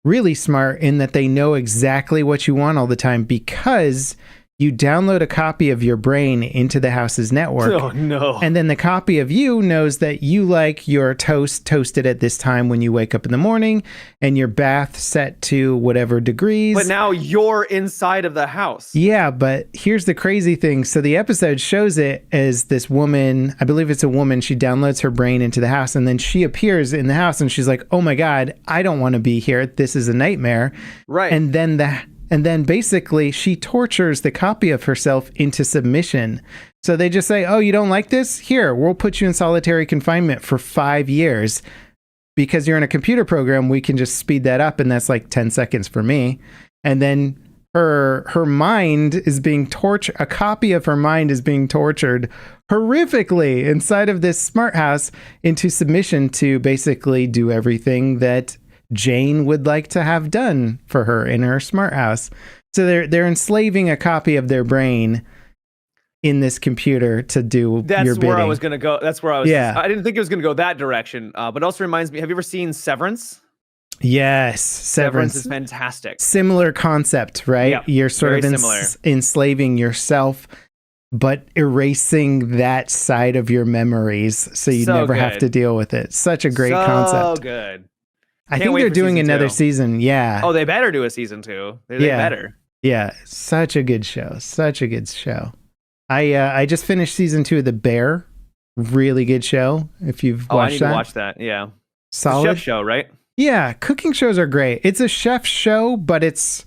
really smart in that they know exactly what you want all the time because you download a copy of your brain into the house's network. Oh, no. And then the copy of you knows that you like your toast toasted at this time when you wake up in the morning and your bath set to whatever degrees. But now you're inside of the house. Yeah, but here's the crazy thing. So the episode shows it as this woman, I believe it's a woman, she downloads her brain into the house and then she appears in the house and she's like, oh my God, I don't want to be here. This is a nightmare. Right. And then basically she tortures the copy of herself into submission. So they just say, oh, you don't like this? Here, we'll put you in solitary confinement for 5 years. Because you're in a computer program, we can just speed that up. And that's like 10 seconds for me. And then her mind is being tortured. A copy of her mind is being tortured horrifically inside of this smart house into submission to basically do everything that Jane would like to have done for her in her smart house. So they're enslaving a copy of their brain in this computer to do your bidding. That's where I was going to go. That's where I was. Yeah. I didn't think it was going to go that direction. But it also reminds me, have you ever seen Severance? Yes. Severance is fantastic. Similar concept, right? Yeah, You're sort of enslaving yourself, but erasing that side of your memories so you never have to deal with it. Such a great concept. So good. I think they're doing another season. Yeah. Oh, they better do a season 2. They better. Yeah. Such a good show. Such a good show. I just finished season 2 of The Bear. Really good show. If you've watched that. I need to watch that. Yeah. Solid. It's a chef show, right? Yeah. Cooking shows are great. It's a chef show, but it's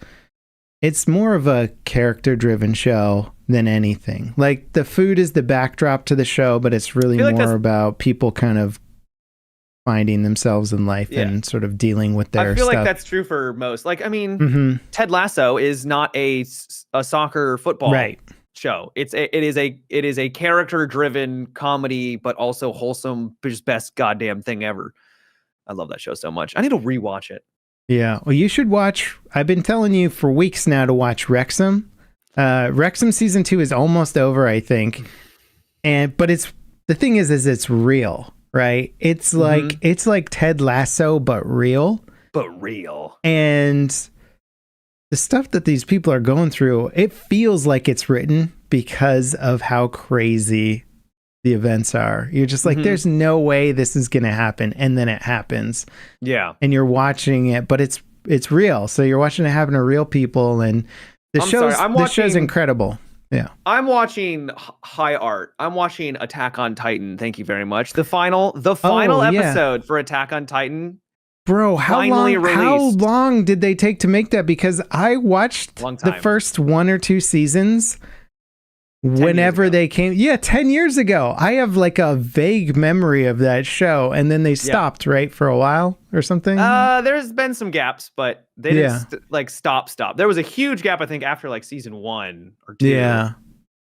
more of a character driven show than anything. Like the food is the backdrop to the show, but it's really more about people kind of finding themselves in life and sort of dealing with their stuff. I feel like that's true for most. Like, I mean, Ted Lasso is not a soccer football show. It is a character driven comedy, but also wholesome, just best goddamn thing ever. I love that show so much. I need to rewatch it. Yeah. Well, you should watch. I've been telling you for weeks now to watch Wrexham. Wrexham season 2 is almost over, I think. But the thing is it's real. Right. It's like Ted Lasso, but real. And the stuff that these people are going through, it feels like it's written because of how crazy the events are. You're just like, there's no way this is going to happen. And then it happens. Yeah. And you're watching it, but it's real. So you're watching it happen to real people. And the show's incredible. Yeah. I'm watching High Art. I'm watching Attack on Titan. Thank you very much. The final episode for Attack on Titan. Bro, how long did they take to make that? Because I watched the first 1 or 2 seasons whenever they came. Yeah, 10 years ago. I have like a vague memory of that show. And then they stopped, right? For a while or something. There's been some gaps, but they didn't stop. There was a huge gap, I think, after like season 1 or 2. Yeah.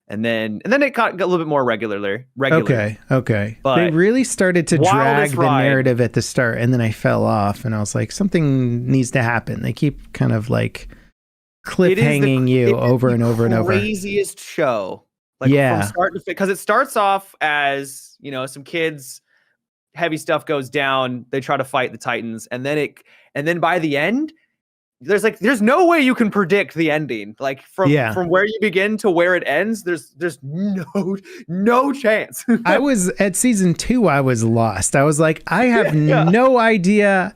And then it got a little bit more regular. Okay. But they really started to drag the narrative at the start, and then I fell off, and I was like, something needs to happen. They keep kind of like cliffhanging you over and over and over. Craziest show. Like from start to finish, because it starts off as, some kids, heavy stuff goes down, they try to fight the Titans, and then by the end, there's no way you can predict the ending. Like from where you begin to where it ends, there's no chance. I was at season 2, I was lost. I was like, I have no idea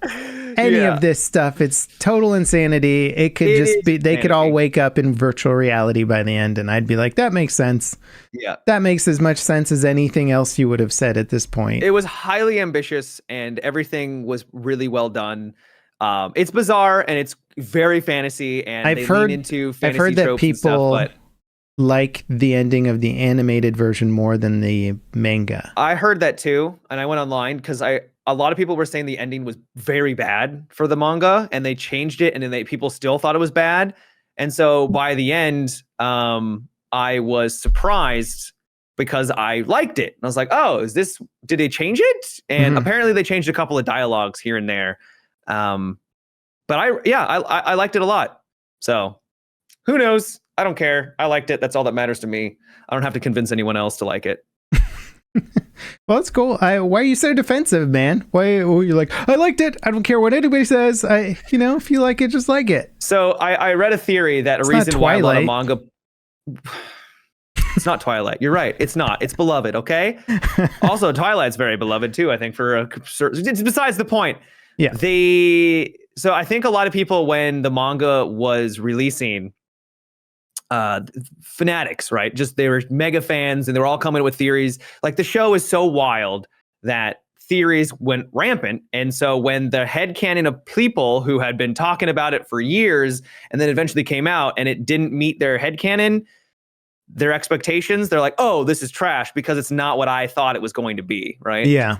any of this stuff. It's total insanity. It could just be, they could all wake up in virtual reality by the end, and I'd be like, that makes sense. Yeah. That makes as much sense as anything else you would have said at this point. It was highly ambitious, and everything was really well done. It's bizarre, and it's very fantasy, and I've heard that people like the ending of the animated version more than the manga. I heard that too, and I went online because a lot of people were saying the ending was very bad for the manga, and they changed it, and then people still thought it was bad. And so by the end, I was surprised because I liked it. And I was like, oh, did they change it? And apparently they changed a couple of dialogues here and there. But I liked it a lot. So who knows? I don't care. I liked it. That's all that matters to me. I don't have to convince anyone else to like it. Well, that's cool. Why are you so defensive, man? Why are you like, I liked it. I don't care what anybody says. If you like it, just like it. So I read a theory that a reason why a lot of manga. It's not Twilight. You're right. It's not. It's beloved. Okay. Also, Twilight's very beloved too. I think it's besides the point. Yeah. So I think a lot of people, when the manga was releasing, fanatics, right? Just they were mega fans, and they were all coming up with theories. Like, the show is so wild that theories went rampant. And so when the headcanon of people who had been talking about it for years, and then eventually came out and it didn't meet their headcanon, their expectations, they're like, oh, this is trash because it's not what I thought it was going to be, right? Yeah.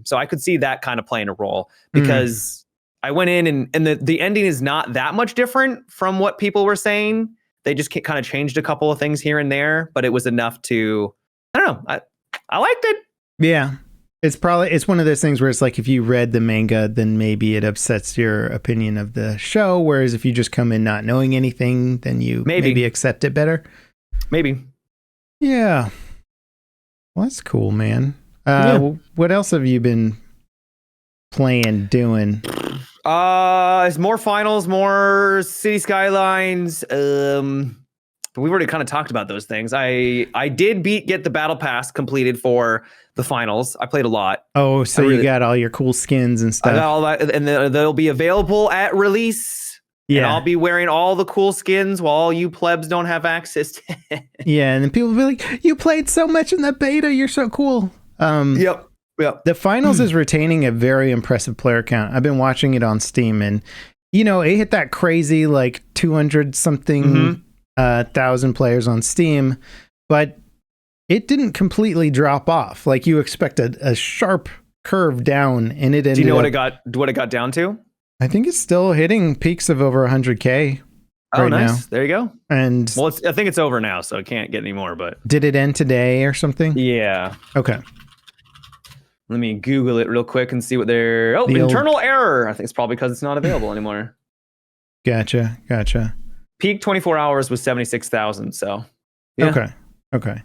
So I could see that kind of playing a role, because I went in and the ending is not that much different from what people were saying. They just kind of changed a couple of things here and there, but it was enough to, I don't know, I liked it. Yeah. It's one of those things where it's like, if you read the manga, then maybe it upsets your opinion of the show. Whereas if you just come in not knowing anything, then you maybe accept it better. Maybe. Yeah. Well, that's cool, man. What else have you been playing, doing? It's more finals, more city skylines. We've already kind of talked about those things. I did get the battle pass completed for the finals. I played a lot. Oh, so you got all your cool skins and stuff. I got all that, and they'll be available at release. Yeah, and I'll be wearing all the cool skins while all you plebs don't have access to it. Yeah, and then people will be like, you played so much in the beta, you're so cool. Yep. The finals is retaining a very impressive player count. I've been watching it on Steam, and it hit that crazy like 200 something thousand players on Steam, but it didn't completely drop off. Like, you expect a sharp curve down, and it ended. Do you know what it got down to? I think it's still hitting peaks of over 100K. Oh, nice. Now. There you go. And I think it's over now, so it can't get any more. But did it end today or something? Yeah. Okay. Let me Google it real quick and see what they're. Oh, internal error. I think it's probably because it's not available anymore. Gotcha. Peak 24 hours was 76,000. So. Yeah. Okay.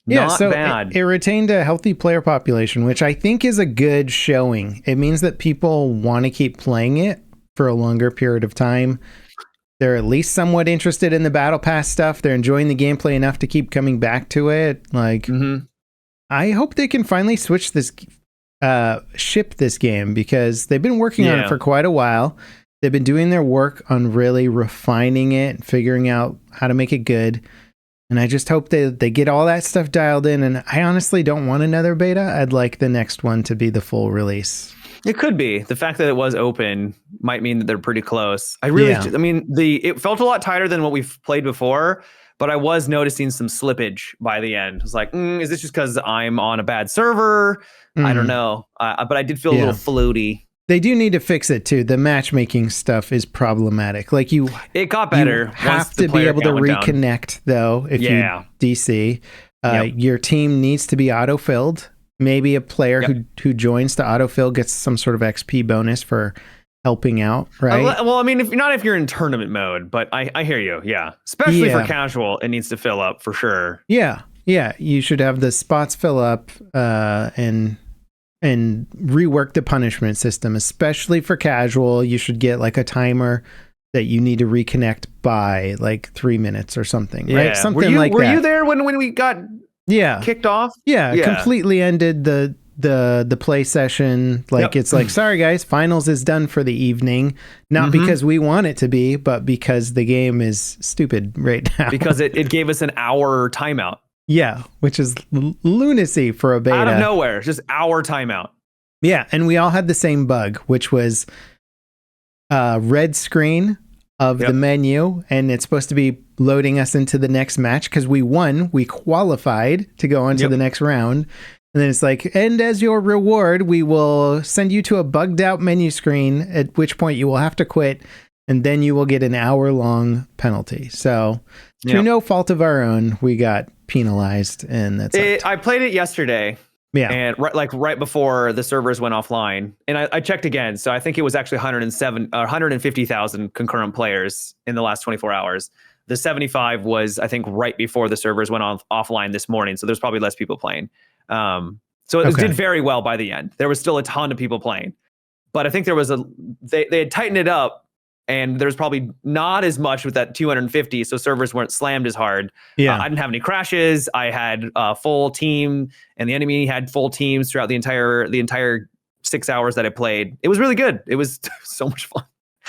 Yeah, not so bad. It retained a healthy player population, which I think is a good showing. It means that people want to keep playing it for a longer period of time. They're at least somewhat interested in the Battle Pass stuff. They're enjoying the gameplay enough to keep coming back to it. Like, I hope they can finally switch this, ship this game, because they've been working on it for quite a while. They've been doing their work on really refining it, figuring out how to make it good. And I just hope they get all that stuff dialed in. And I honestly don't want another beta. I'd like the next one to be the full release. It could be. The fact that it was open might mean that they're pretty close. It felt a lot tighter than what we've played before, but I was noticing some slippage by the end. I was like, is this just because I'm on a bad server? I don't know. But I did feel a little floaty. They do need to fix it too. The matchmaking stuff is problematic. Like, it got better. You have to be able to reconnect though. If you DC, your team needs to be auto-filled. Maybe a player who joins to autofill gets some sort of XP bonus for helping out, right? Well, I mean, if you're in tournament mode, but I hear you. Yeah, especially for casual, it needs to fill up for sure. Yeah. You should have the spots fill up and rework the punishment system, especially for casual. You should get like a timer that you need to reconnect by like 3 minutes or something, right? Something like that. Were you there when we got kicked off? Yeah, completely ended the the play session. Like Yep. it's like, sorry guys, finals is done for the evening. Not because we want it to be, but because the game is stupid right now. Because it gave us an hour timeout. Yeah, which is lunacy for a beta. Out of nowhere, just hour timeout. Yeah, and we all had the same bug, which was red screen of the menu, and it's supposed to be loading us into the next match because we won. We qualified to go on to the next round. And then it's like, and as your reward, we will send you to a bugged out menu screen, at which point you will have to quit, and then you will get an hour-long penalty. So through no fault of our own, we got penalized, and that's it. I played it yesterday. Yeah. And right before the servers went offline, and I checked again. So I think it was actually 150,000 concurrent players in the last 24 hours. The 75 was, I think, right before the servers went offline this morning. So there's probably less people playing. So it did very well by the end. There was still a ton of people playing, but I think there was they had tightened it up. And there's probably not as much with that 250, so servers weren't slammed as hard. Yeah, I didn't have any crashes. I had a full team, and the enemy had full teams throughout the entire 6 hours that I played. It was really good. It was so much fun.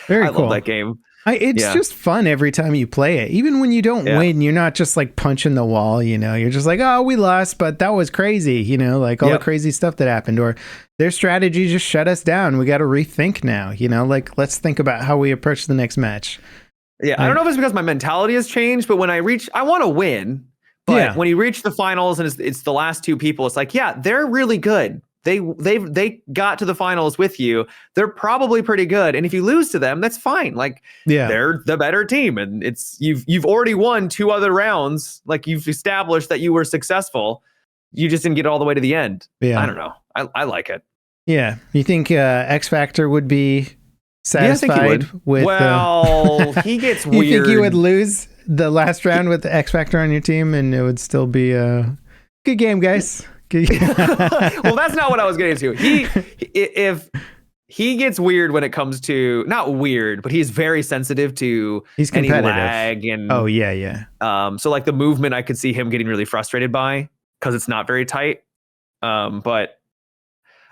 Very cool. I love that game. It's just fun every time you play it. Even when you don't win, you're not just like punching the wall, you know, you're just like, oh, we lost, but that was crazy, you know, like all the crazy stuff that happened, or their strategy just shut us down. We got to rethink now, you know, like let's think about how we approach the next match. Yeah. I don't know if it's because my mentality has changed, but when I want to win, but when you reach the finals and it's the last two people, it's like, yeah, they're really good. They got to the finals with you. They're probably pretty good. And if you lose to them, that's fine. Like they're the better team. And it's you've already won 2 other rounds. Like you've established that you were successful. You just didn't get all the way to the end. Yeah. I don't know. I like it. Yeah. You think X Factor would be satisfied with he gets weird. You think you would lose the last round with the X Factor on your team and it would still be a good game, guys? Well, that's not what I was getting to. If he gets weird when it comes to, not weird, but he's very sensitive to any lag and so like the movement, I could see him getting really frustrated by because it's not very tight. But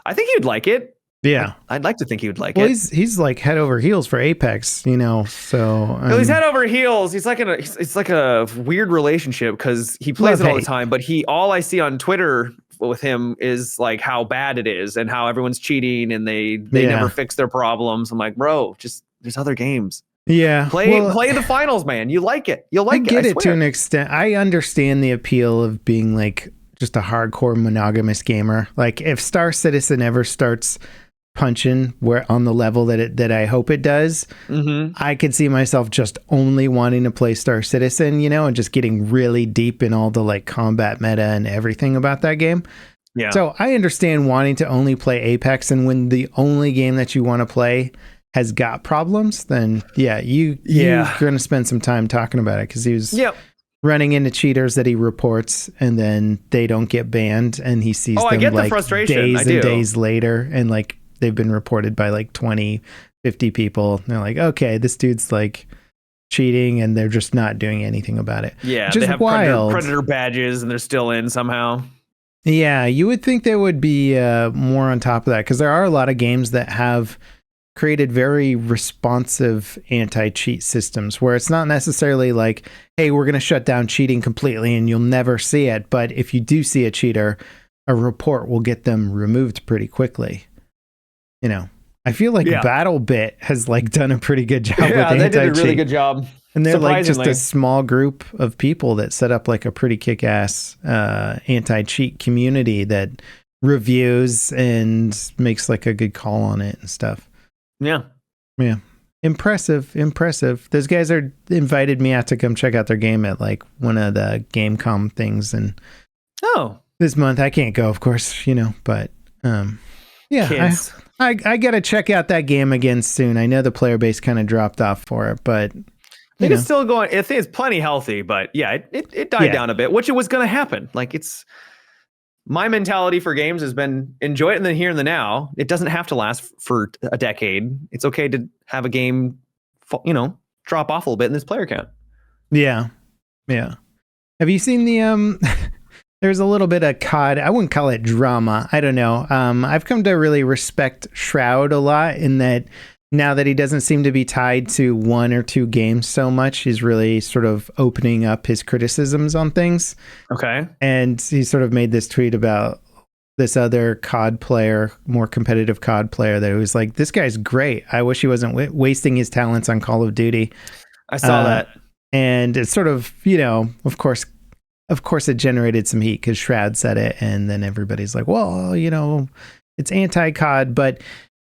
I think he'd like it. Yeah, I'd like to think he would like it. He's like head over heels for Apex, you know. So he's head over heels. He's like it's like a weird relationship because he plays it all the time. But all I see on Twitter with him is like how bad it is and how everyone's cheating and they never fix their problems. I'm like, bro, just there's other games. Yeah, play the finals, man. You like it. You'll like it. I get it to an extent. I understand the appeal of being like just a hardcore monogamous gamer. Like if Star Citizen ever starts punching where on the level that I hope it does, I could see myself just only wanting to play Star Citizen, you know, and just getting really deep in all the like combat meta and everything about that game. Yeah. So I understand wanting to only play Apex, and when the only game that you want to play has got problems, then you're going to spend some time talking about it because he was running into cheaters that he reports and then they don't get banned and he sees them like days and days later and like they've been reported by like 20, 50 people. And they're like, okay, this dude's like cheating and they're just not doing anything about it. Yeah, they have predator badges and they're still in somehow. Yeah, you would think they would be more on top of that because there are a lot of games that have created very responsive anti-cheat systems where it's not necessarily like, hey, we're going to shut down cheating completely and you'll never see it. But if you do see a cheater, a report will get them removed pretty quickly. You know, I feel like BattleBit has like done a pretty good job with anti-cheat. They did a really good job. And they're like just a small group of people that set up like a pretty kick-ass anti-cheat community that reviews and makes like a good call on it and stuff. Yeah. Yeah. Impressive. Those guys are invited me out to come check out their game at like one of the Gamecom things. And this month I can't go, of course, you know, but Kids. I got to check out that game again soon. I know the player base kind of dropped off for it, but I think it's still going. I think it's plenty healthy, but it died down a bit, which it was going to happen. Like my mentality for games has been enjoy it in the here and the now. It doesn't have to last for a decade. It's okay to have a game, you know, drop off a little bit in this player count. Yeah. Yeah. Have you seen the there's a little bit of COD. I wouldn't call it drama. I don't know. I've come to really respect Shroud a lot in that now that he doesn't seem to be tied to one or two games so much, he's really sort of opening up his criticisms on things. Okay. And he sort of made this tweet about this other COD player, more competitive COD player, that was like, this guy's great. I wish he wasn't wasting his talents on Call of Duty. I saw that. And it's sort of, you know, of course it generated some heat because Shroud said it. And then everybody's like, well, you know, it's anti-COD. But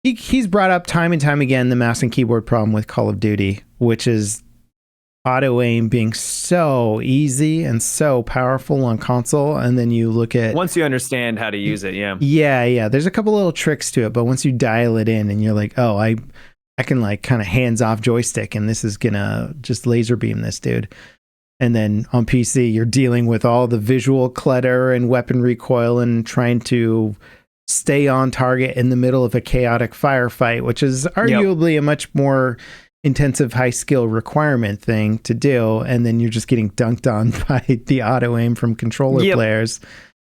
he's brought up time and time again the mouse and keyboard problem with Call of Duty, which is auto aim being so easy and so powerful on console. And then you look at, once you understand how to use it, yeah, there's a couple little tricks to it, but once you dial it in and you're like, oh, I can like kind of hands off joystick and this is gonna just laser beam this dude. And then on PC you're dealing with all the visual clutter and weapon recoil and trying to stay on target in the middle of a chaotic firefight, which is arguably a much more intensive high skill requirement thing to do. And then you're just getting dunked on by the auto aim from controller players.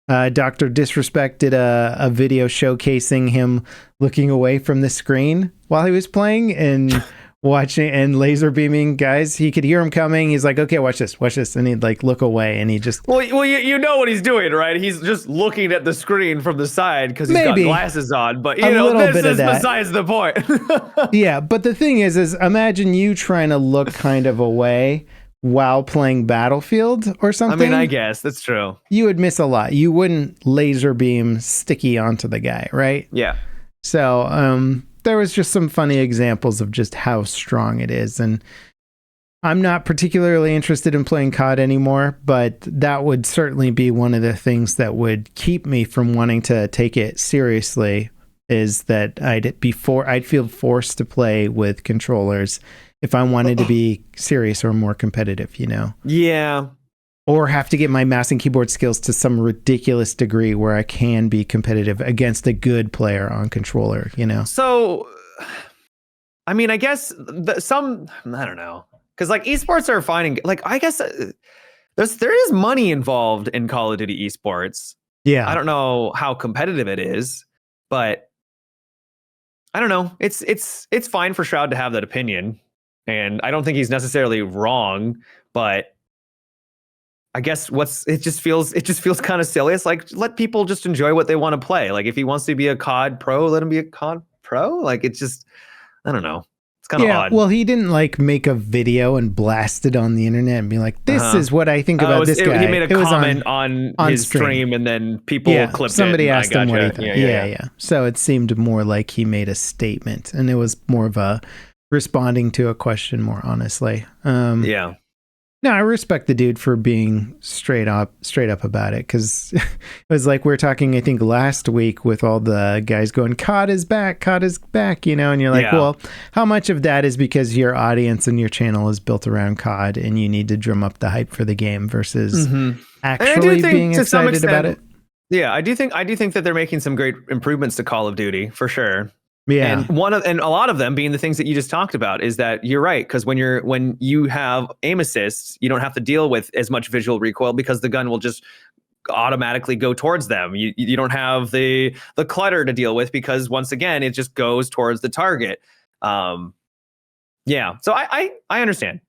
Dr. Disrespect did a video showcasing him looking away from the screen while he was playing and watching and laser beaming guys. He could hear him coming. He's like, okay, watch this. And he'd like look away and he just... Well, you know what he's doing, right? He's just looking at the screen from the side because he's got glasses on. But, you know, this is besides the point. Yeah, but the thing is imagine you trying to look kind of away while playing Battlefield or something. I mean, I guess that's true. You would miss a lot. You wouldn't laser beam sticky onto the guy, right? Yeah. So there was just some funny examples of just how strong it is. And I'm not particularly interested in playing COD anymore, but that would certainly be one of the things that would keep me from wanting to take it seriously, is that I'd feel forced to play with controllers if I wanted to be serious or more competitive, you know? Yeah. Or have to get my mouse and keyboard skills to some ridiculous degree where I can be competitive against a good player on controller, you know? So, I mean, I guess I don't know. Because like esports are finding, like, I guess there is money involved in Call of Duty esports. Yeah. I don't know how competitive it is, but I don't know. It's fine for Shroud to have that opinion. And I don't think he's necessarily wrong, but I guess it just feels kind of silly. It's like, let people just enjoy what they want to play. Like if he wants to be a COD pro, let him be a COD pro. Like it's just, I don't know. It's kind of odd. Well, he didn't like make a video and blast it on the internet and be like, this is what I think about this guy. He made a comment on his stream and then people clipped it. Somebody asked him what he thought. Yeah. So it seemed more like he made a statement and it was more of a responding to a question more honestly. No, I respect the dude for being straight up about it, because it was like we were talking, I think, last week with all the guys going, COD is back, you know, and you're like, well, how much of that is because your audience and your channel is built around COD and you need to drum up the hype for the game versus actually being excited about it? Yeah, I do think that they're making some great improvements to Call of Duty for sure. Yeah, and a lot of them being the things that you just talked about is that you're right, because when you have aim assists, you don't have to deal with as much visual recoil because the gun will just automatically go towards them. You don't have the clutter to deal with because once again it just goes towards the target. So I understand.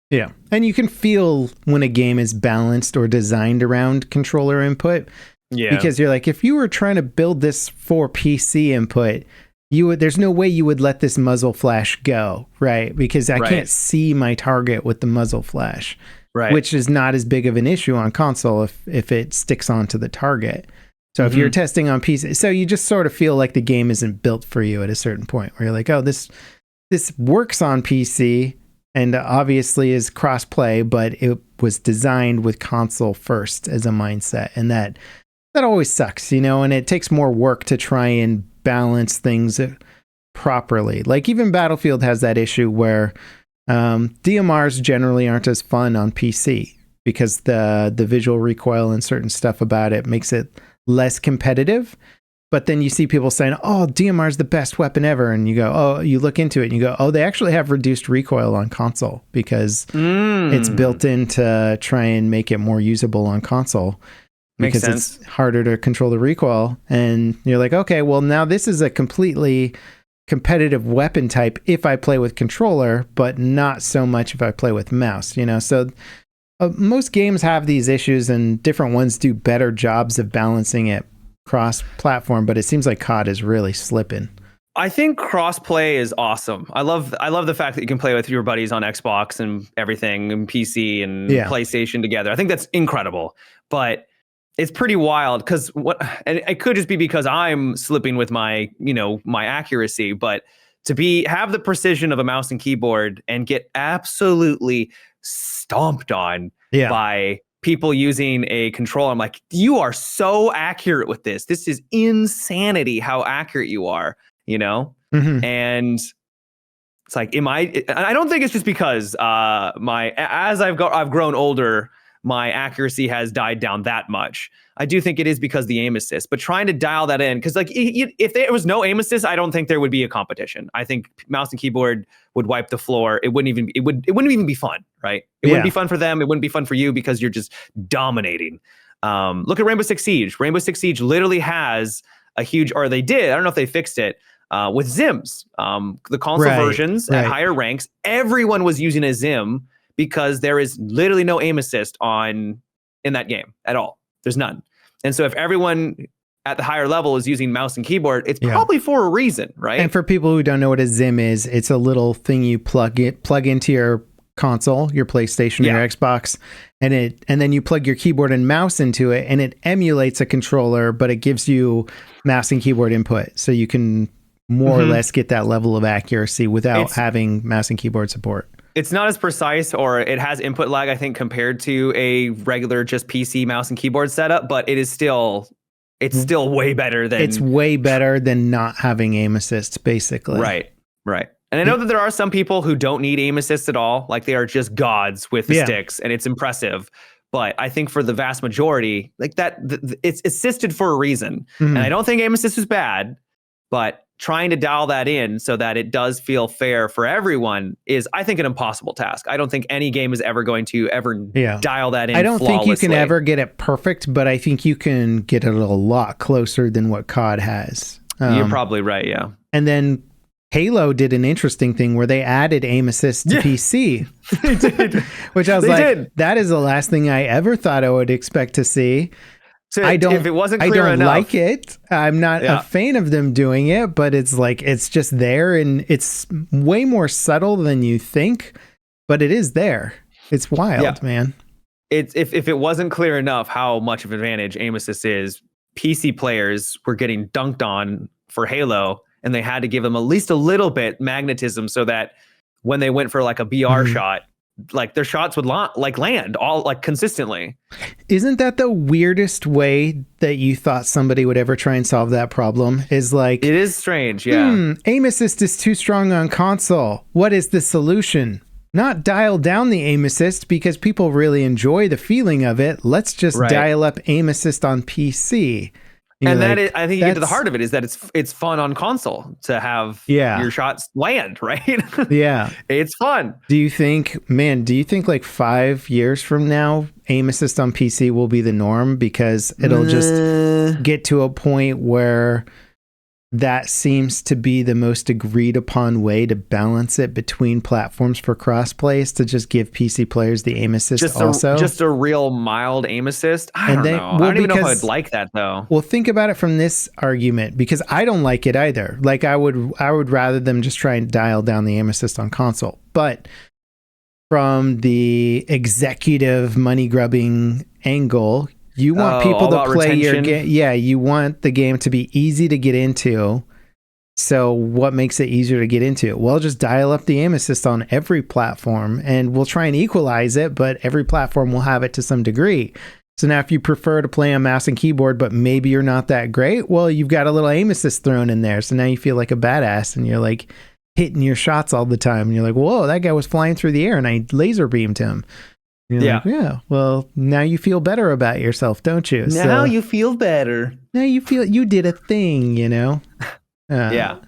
Yeah, and you can feel when a game is balanced or designed around controller input. Yeah, because you're like, if you were trying to build this for PC input, there's no way you would let this muzzle flash go, right? Because I can't see my target with the muzzle flash, which is not as big of an issue on console if it sticks onto the target. So if you're testing on PC, so you just sort of feel like the game isn't built for you at a certain point where you're like, oh, this works on PC and obviously is cross-play, but it was designed with console first as a mindset, and that always sucks, you know, and it takes more work to try and balance things properly. Like even Battlefield has that issue where DMRs generally aren't as fun on PC because the visual recoil and certain stuff about it makes it less competitive. But then you see people saying, oh, DMR is the best weapon ever. And you go, oh, you look into it and you go, oh, they actually have reduced recoil on console because it's built in to try and make it more usable on console. Makes Because sense. it's harder to control the recoil. And you're like, okay, well, now this is a completely competitive weapon type if I play with controller, but not so much if I play with mouse, you know? So most games have these issues and different ones do better jobs of balancing it cross-platform, but it seems like COD is really slipping. I think crossplay is awesome. I love the fact that you can play with your buddies on Xbox and everything and PC and PlayStation together. I think that's incredible. But it's pretty wild because and it could just be because I'm slipping with my accuracy, but to have the precision of a mouse and keyboard and get absolutely stomped on by people using a controller. I'm like, you are so accurate with this. This is insanity how accurate you are, you know? Mm-hmm. And it's like, I don't think it's just because as I've grown older, my accuracy has died down that much. I do think it is because the aim assist, but trying to dial that in, because like if there was no aim assist, I don't think there would be a competition. I think mouse and keyboard would wipe the floor. It wouldn't even be fun, right? It wouldn't be fun for them. It wouldn't be fun for you because you're just dominating. Look at Rainbow Six Siege. Rainbow Six Siege literally has a huge, or they did, I don't know if they fixed it, with Zims. The console versions at higher ranks, everyone was using a Zim because there is literally no aim assist in that game at all. There's none. And so if everyone at the higher level is using mouse and keyboard, it's probably for a reason, right? And for people who don't know what a Zim is, it's a little thing you plug into your console, your PlayStation, your Xbox, and then you plug your keyboard and mouse into it, and it emulates a controller, but it gives you mouse and keyboard input, so you can more or less get that level of accuracy without having mouse and keyboard support. It's not as precise, or it has input lag, I think, compared to a regular just PC mouse and keyboard setup, but it's still way better than... It's way better than not having aim assist, basically. Right. And I know that there are some people who don't need aim assist at all, like they are just gods with the sticks, and it's impressive. But I think for the vast majority, like that, it's assisted for a reason. And I don't think aim assist is bad, but trying to dial that in so that it does feel fair for everyone is, I think, an impossible task. I don't think any game is ever going to dial that in. I don't think you can flawlessly. ever get it perfect, but I think you can get it a lot closer than what COD has. You're probably right, yeah. And then Halo did an interesting thing where they added aim assist to PC. They did. Which I was that is the last thing I ever thought I would expect to see. So if it wasn't clear enough, like it. I'm not a fan of them doing it, but it's like, it's just there, and it's way more subtle than you think, but it is there. It's wild, man. It's if it wasn't clear enough how much of an advantage aim assist is, PC players were getting dunked on for Halo, and they had to give them at least a little bit magnetism so that when they went for like a BR shot, like their shots would land all like consistently. Isn't that the weirdest way that you thought somebody would ever try and solve that problem? Is like, it is strange. Yeah. Aim assist is too strong on console. What is the solution? Not dial down the aim assist because people really enjoy the feeling of it. Let's just dial up aim assist on PC. And that is, I think you get to the heart of it, is that it's fun on console to have your shots land, right? Yeah. It's fun. Do you think like 5 years from now, aim assist on PC will be the norm because it'll just get to a point where that seems to be the most agreed upon way to balance it between platforms for crossplay, is to just give PC players the aim assist just a real mild aim assist. I don't know. I don't even know if I'd like that though. Well, think about it from this argument, because I don't like it either. Like I would rather them just try and dial down the aim assist on console. But from the executive money grubbing angle, you want people to play your game. Yeah, you want the game to be easy to get into. So what makes it easier to get into? Well, just dial up the aim assist on every platform, and we'll try and equalize it, but every platform will have it to some degree. So now if you prefer to play on mouse and keyboard, but maybe you're not that great, well, you've got a little aim assist thrown in there. So now you feel like a badass, and you're like hitting your shots all the time. And you're like, whoa, that guy was flying through the air and I laser beamed him. You're like, yeah, well, now you feel better about yourself, don't you? Now you feel better. Now you feel you did a thing, Yeah.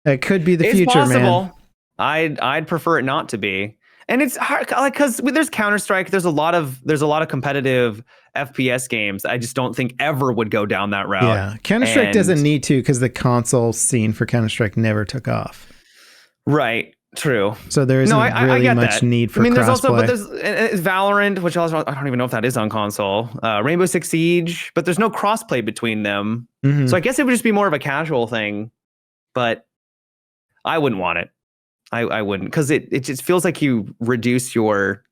It could be the It's future, possible. man. I'd prefer it not to be. And it's hard, like, because there's Counter-Strike, there's a lot of competitive FPS games. I just don't think ever would go down that route. Yeah, Counter-Strike doesn't need to because the console scene for Counter-Strike never took off. Right. True. So there isn't really much need for crossplay. There's also, but there's Valorant, which I don't even know if that is on console. Rainbow Six Siege, but there's no crossplay between them. Mm-hmm. So I guess it would just be more of a casual thing. But I wouldn't want it. I wouldn't, because it just feels like you reduce your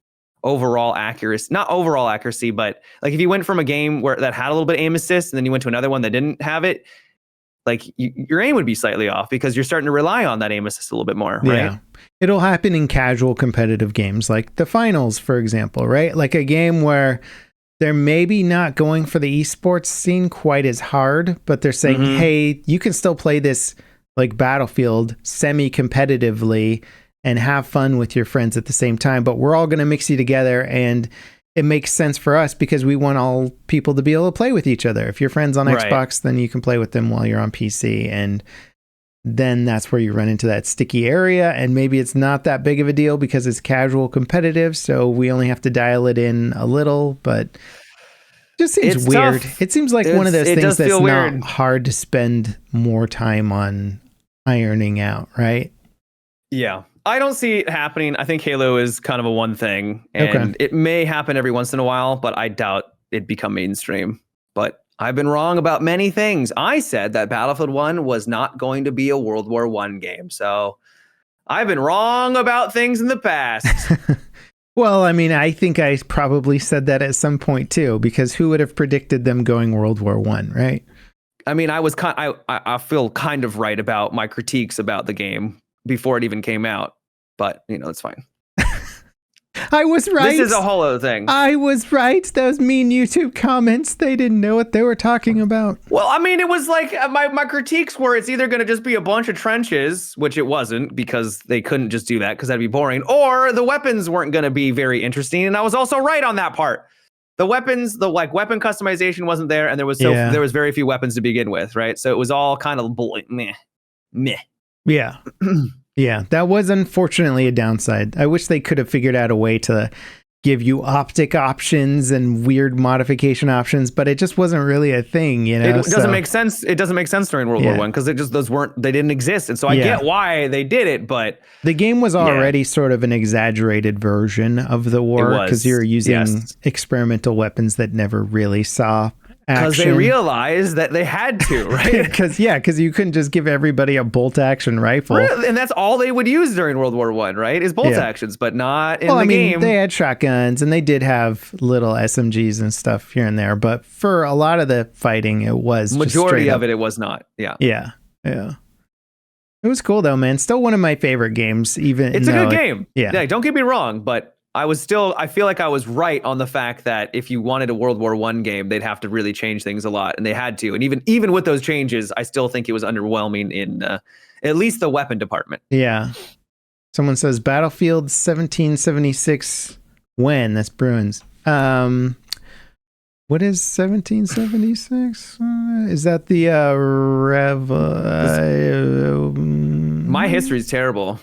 overall accuracy. Not overall accuracy, but like if you went from a game that had a little bit of aim assist and then you went to another one that didn't have it, like your aim would be slightly off because you're starting to rely on that aim assist a little bit more, right? Yeah. It'll happen in casual competitive games like the finals, for example, right? Like a game where they're maybe not going for the esports scene quite as hard, but they're saying, hey, you can still play this like Battlefield semi-competitively and have fun with your friends at the same time, but we're all going to mix you together, and it makes sense for us because we want all people to be able to play with each other. If your friend's on Xbox, then you can play with them while you're on PC, and then that's where you run into that sticky area, and maybe it's not that big of a deal because it's casual competitive, so we only have to dial it in a little, but it just seems weird. Tough. It seems like one of those things that's not hard to spend more time on ironing out, right? Yeah. I don't see it happening. I think Halo is kind of a one thing, and it may happen every once in a while, but I doubt it'd become mainstream. But I've been wrong about many things. I said that Battlefield 1 was not going to be a World War I game. So I've been wrong about things in the past. Well, I mean, I think I probably said that at some point too, because who would have predicted them going World War I, right? I mean, I feel kind of right about my critiques about the game before it even came out, but it's fine. I was right. This is a whole other thing. I was right. Those mean YouTube comments, they didn't know what they were talking about. Well, I mean, it was like my critiques were it's either going to just be a bunch of trenches, which it wasn't because they couldn't just do that because that'd be boring, or the weapons weren't going to be very interesting. And I was also right on that part. The weapons, weapon customization wasn't there, and there was very few weapons to begin with, right? So it was all kind of meh. Yeah. Yeah, that was unfortunately a downside. I wish they could have figured out a way to give you optic options and weird modification options, but it just wasn't really a thing, It doesn't make sense. It doesn't make sense during World War I because they didn't exist. And so I get why they did it, but the game was already sort of an exaggerated version of the war because you're using experimental weapons that never really saw because they realized that they had to, right? Because you couldn't just give everybody a bolt action rifle. And that's all they would use during World War I, right? Is bolt actions, but not in the game. They had shotguns and they did have little SMGs and stuff here and there. But for a lot of the fighting, it was majority of it was not. Yeah. Yeah. Yeah. It was cool though, man. Still one of my favorite games, even. It's a good game. Yeah. Don't get me wrong, but I feel like I was right on the fact that if you wanted a World War I game, they'd have to really change things a lot, and they had to. And even with those changes, I still think it was underwhelming in at least the weapon department. Yeah. Someone says Battlefield 1776 when? That's Bruins. What is 1776? Is that the My history is terrible.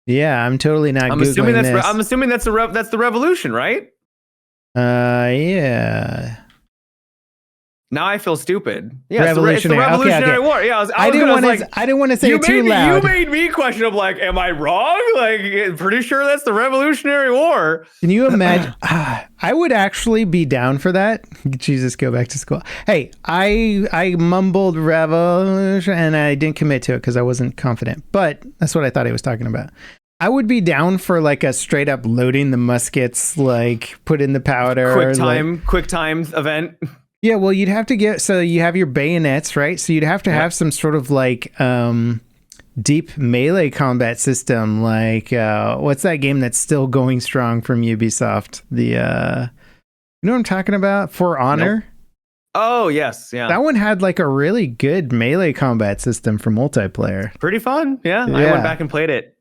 Yeah, I'm totally not Googling this. I'm assuming that's the revolution, right? Yeah. Now I feel stupid. Yeah, it's the Revolutionary War. Yeah, I didn't want to say it too loud. You made me question of am I wrong? Pretty sure that's the Revolutionary War. Can you imagine? I would actually be down for that. Jesus, go back to school. Hey, I mumbled revolution and I didn't commit to it because I wasn't confident. But that's what I thought he was talking about. I would be down for a straight up loading the muskets, put in the powder. Quick time event. Yeah, well, you'd have to so you have your bayonets, right? So you'd have to have some sort of deep melee combat system. What's that game that's still going strong from Ubisoft? You know what I'm talking about? For Honor? Nope. Oh, yes. Yeah. That one had a really good melee combat system for multiplayer. Pretty fun. Yeah. I went back and played it.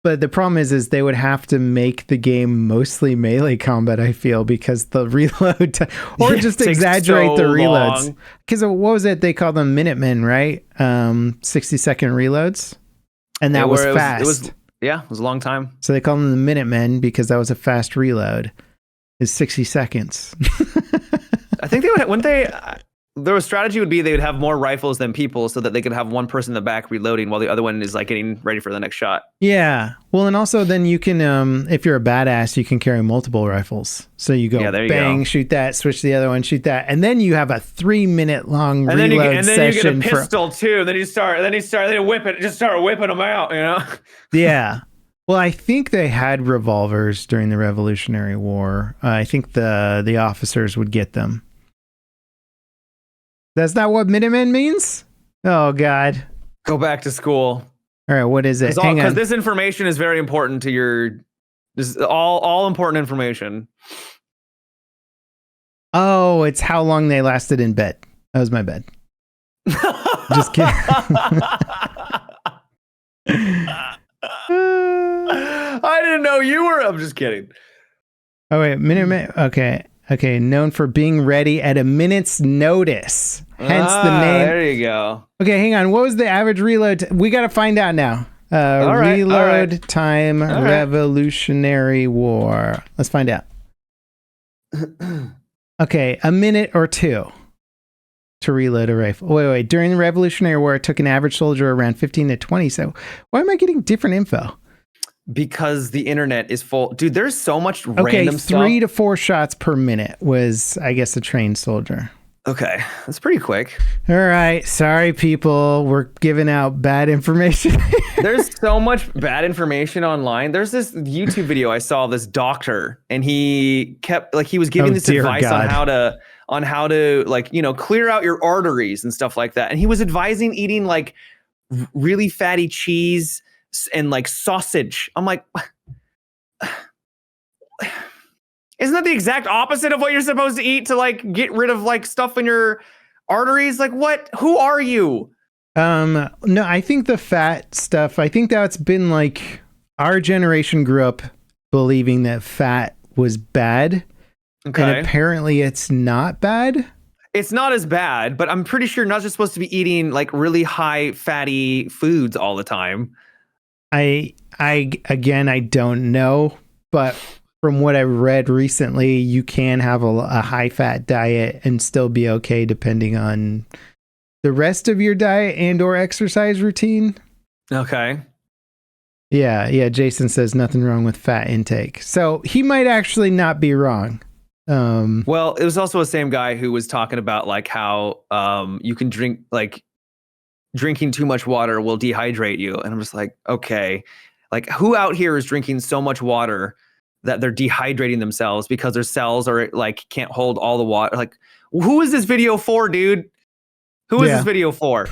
But the problem is they would have to make the game mostly melee combat, I feel, because the reload or just exaggerate the reloads. Because what was it? They call them Minutemen, right? 60-second reloads. And that was fast. It was a long time. So they call them the Minutemen because that was a fast reload. It's 60 seconds. I think their strategy would be they would have more rifles than people so that they could have one person in the back reloading while the other one is like getting ready for the next shot. Yeah. Well, and also then you can, if you're a badass, you can carry multiple rifles. So you go bang, shoot that, switch to the other one, shoot that. And then you have a 3-minute long reload session. And then you get a pistol too. Then you start whipping them out, you know? Yeah. Well, I think they had revolvers during the Revolutionary War. I think the officers would get them. That's not what Minutemen means? Oh, God. Go back to school. All right, what is it? Hang on. Because this information is very important to this is all important information. Oh, it's how long they lasted in bed. That was my bed. Just kidding. I didn't know you were. I'm just kidding. Oh, wait. Minutemen. Okay. Okay, known for being ready at a minute's notice. Hence the name. There you go. Okay, hang on. What was the average reload? We got to find out now. Reload time, Revolutionary War. Let's find out. Okay, a minute or two to reload a rifle. Wait. During the Revolutionary War, it took an average soldier around 15 to 20. So why am I getting different info? Because the internet is full. Dude, there's so much random stuff. 3 to 4 shots per minute was, I guess, a trained soldier. Okay, that's pretty quick. All right. Sorry, people. We're giving out bad information. There's so much bad information online. There's this YouTube video I saw of this doctor, and he kept, like, he was giving this advice on how to, like, you know, clear out your arteries and stuff like that. And he was advising eating, like, really fatty cheese and like sausage. I'm like, isn't that the exact opposite of what you're supposed to eat to like get rid of like stuff in your arteries? Like what? Who are you? No, I think the fat stuff, I think that's been like our generation grew up believing that fat was bad. Okay. And apparently it's not bad. It's not as bad, but I'm pretty sure you're not just supposed to be eating like really high fatty foods all the time. I don't know, but from what I've read recently, you can have a high fat diet and still be okay depending on the rest of your diet and or exercise routine. Okay. Yeah. Jason says nothing wrong with fat intake. So he might actually not be wrong. Well, it was also the same guy who was talking about like how you can drink like drinking too much water will dehydrate you. And I'm just like, okay, like who out here is drinking so much water that they're dehydrating themselves because their cells are like can't hold all the water? Like, who is this video for, dude? Who is this video for?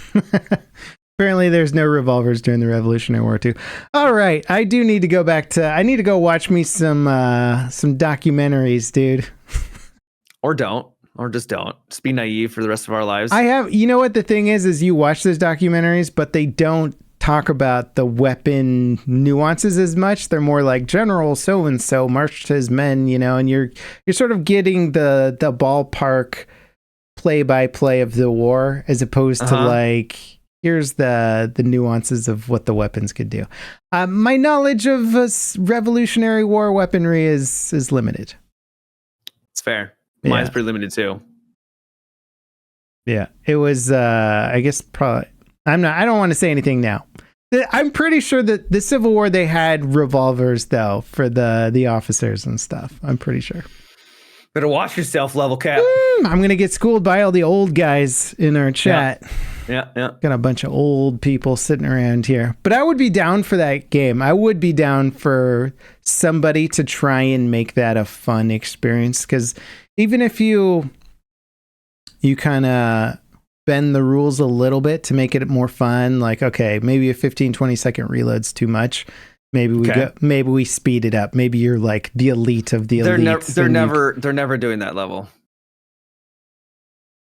Apparently there's no revolvers during the Revolutionary War too. All right, I do need to go back to, I need to go watch me some documentaries, dude. Or just don't. Just be naive for the rest of our lives. I have, you know what the thing is you watch those documentaries, but they don't talk about the weapon nuances as much. They're more like General so-and-so marched his men, you know, and you're sort of getting the ballpark play-by-play of the war as opposed to like, here's the nuances of what the weapons could do. My knowledge of Revolutionary War weaponry is limited. It's fair. Mine's pretty limited too. Yeah, it was. I guess probably. I don't want to say anything now. I'm pretty sure that the Civil War they had revolvers though for the officers and stuff. I'm pretty sure. Better watch yourself, Level Cap. I'm gonna get schooled by all the old guys in our chat. Yeah. Got a bunch of old people sitting around here. But I would be down for that game. I would be down for somebody to try and make that a fun experience, because even if you kind of bend the rules a little bit to make it more fun, like, okay, maybe a 15-20 second reload's too much. Maybe we speed it up. Maybe you're like the elite of the elite. They're never doing that level.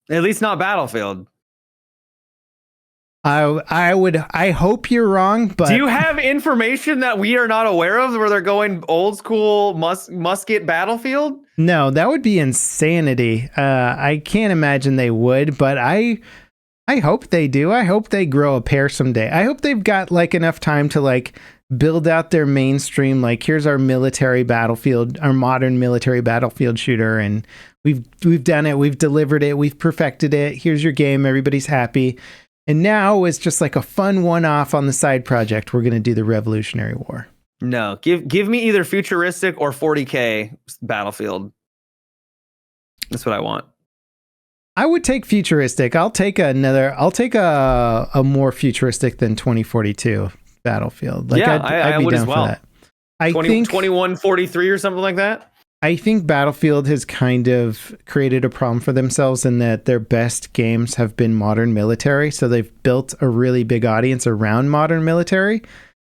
At least not Battlefield. I hope you're wrong, but do you have information that we are not aware of where they're going old school musket battlefield? no, that would be insanity. I can't imagine they would, but I hope they do. I hope they grow a pair someday. I hope they've got like enough time to like build out their mainstream. Like, here's our military battlefield, our modern military battlefield shooter, and we've done it. We've delivered it. We've perfected it. Here's your game. Everybody's happy. And now it's just like a fun one-off on the side project. We're going to do the Revolutionary War. No, give me either futuristic or 40K battlefield. That's what I want. I would take futuristic. I'll take a more futuristic than 2042 battlefield. Like, yeah, I'd be would down as well. for that. I 2143 or something like that. I think Battlefield has kind of created a problem for themselves in that their best games have been modern military. So they've built a really big audience around modern military.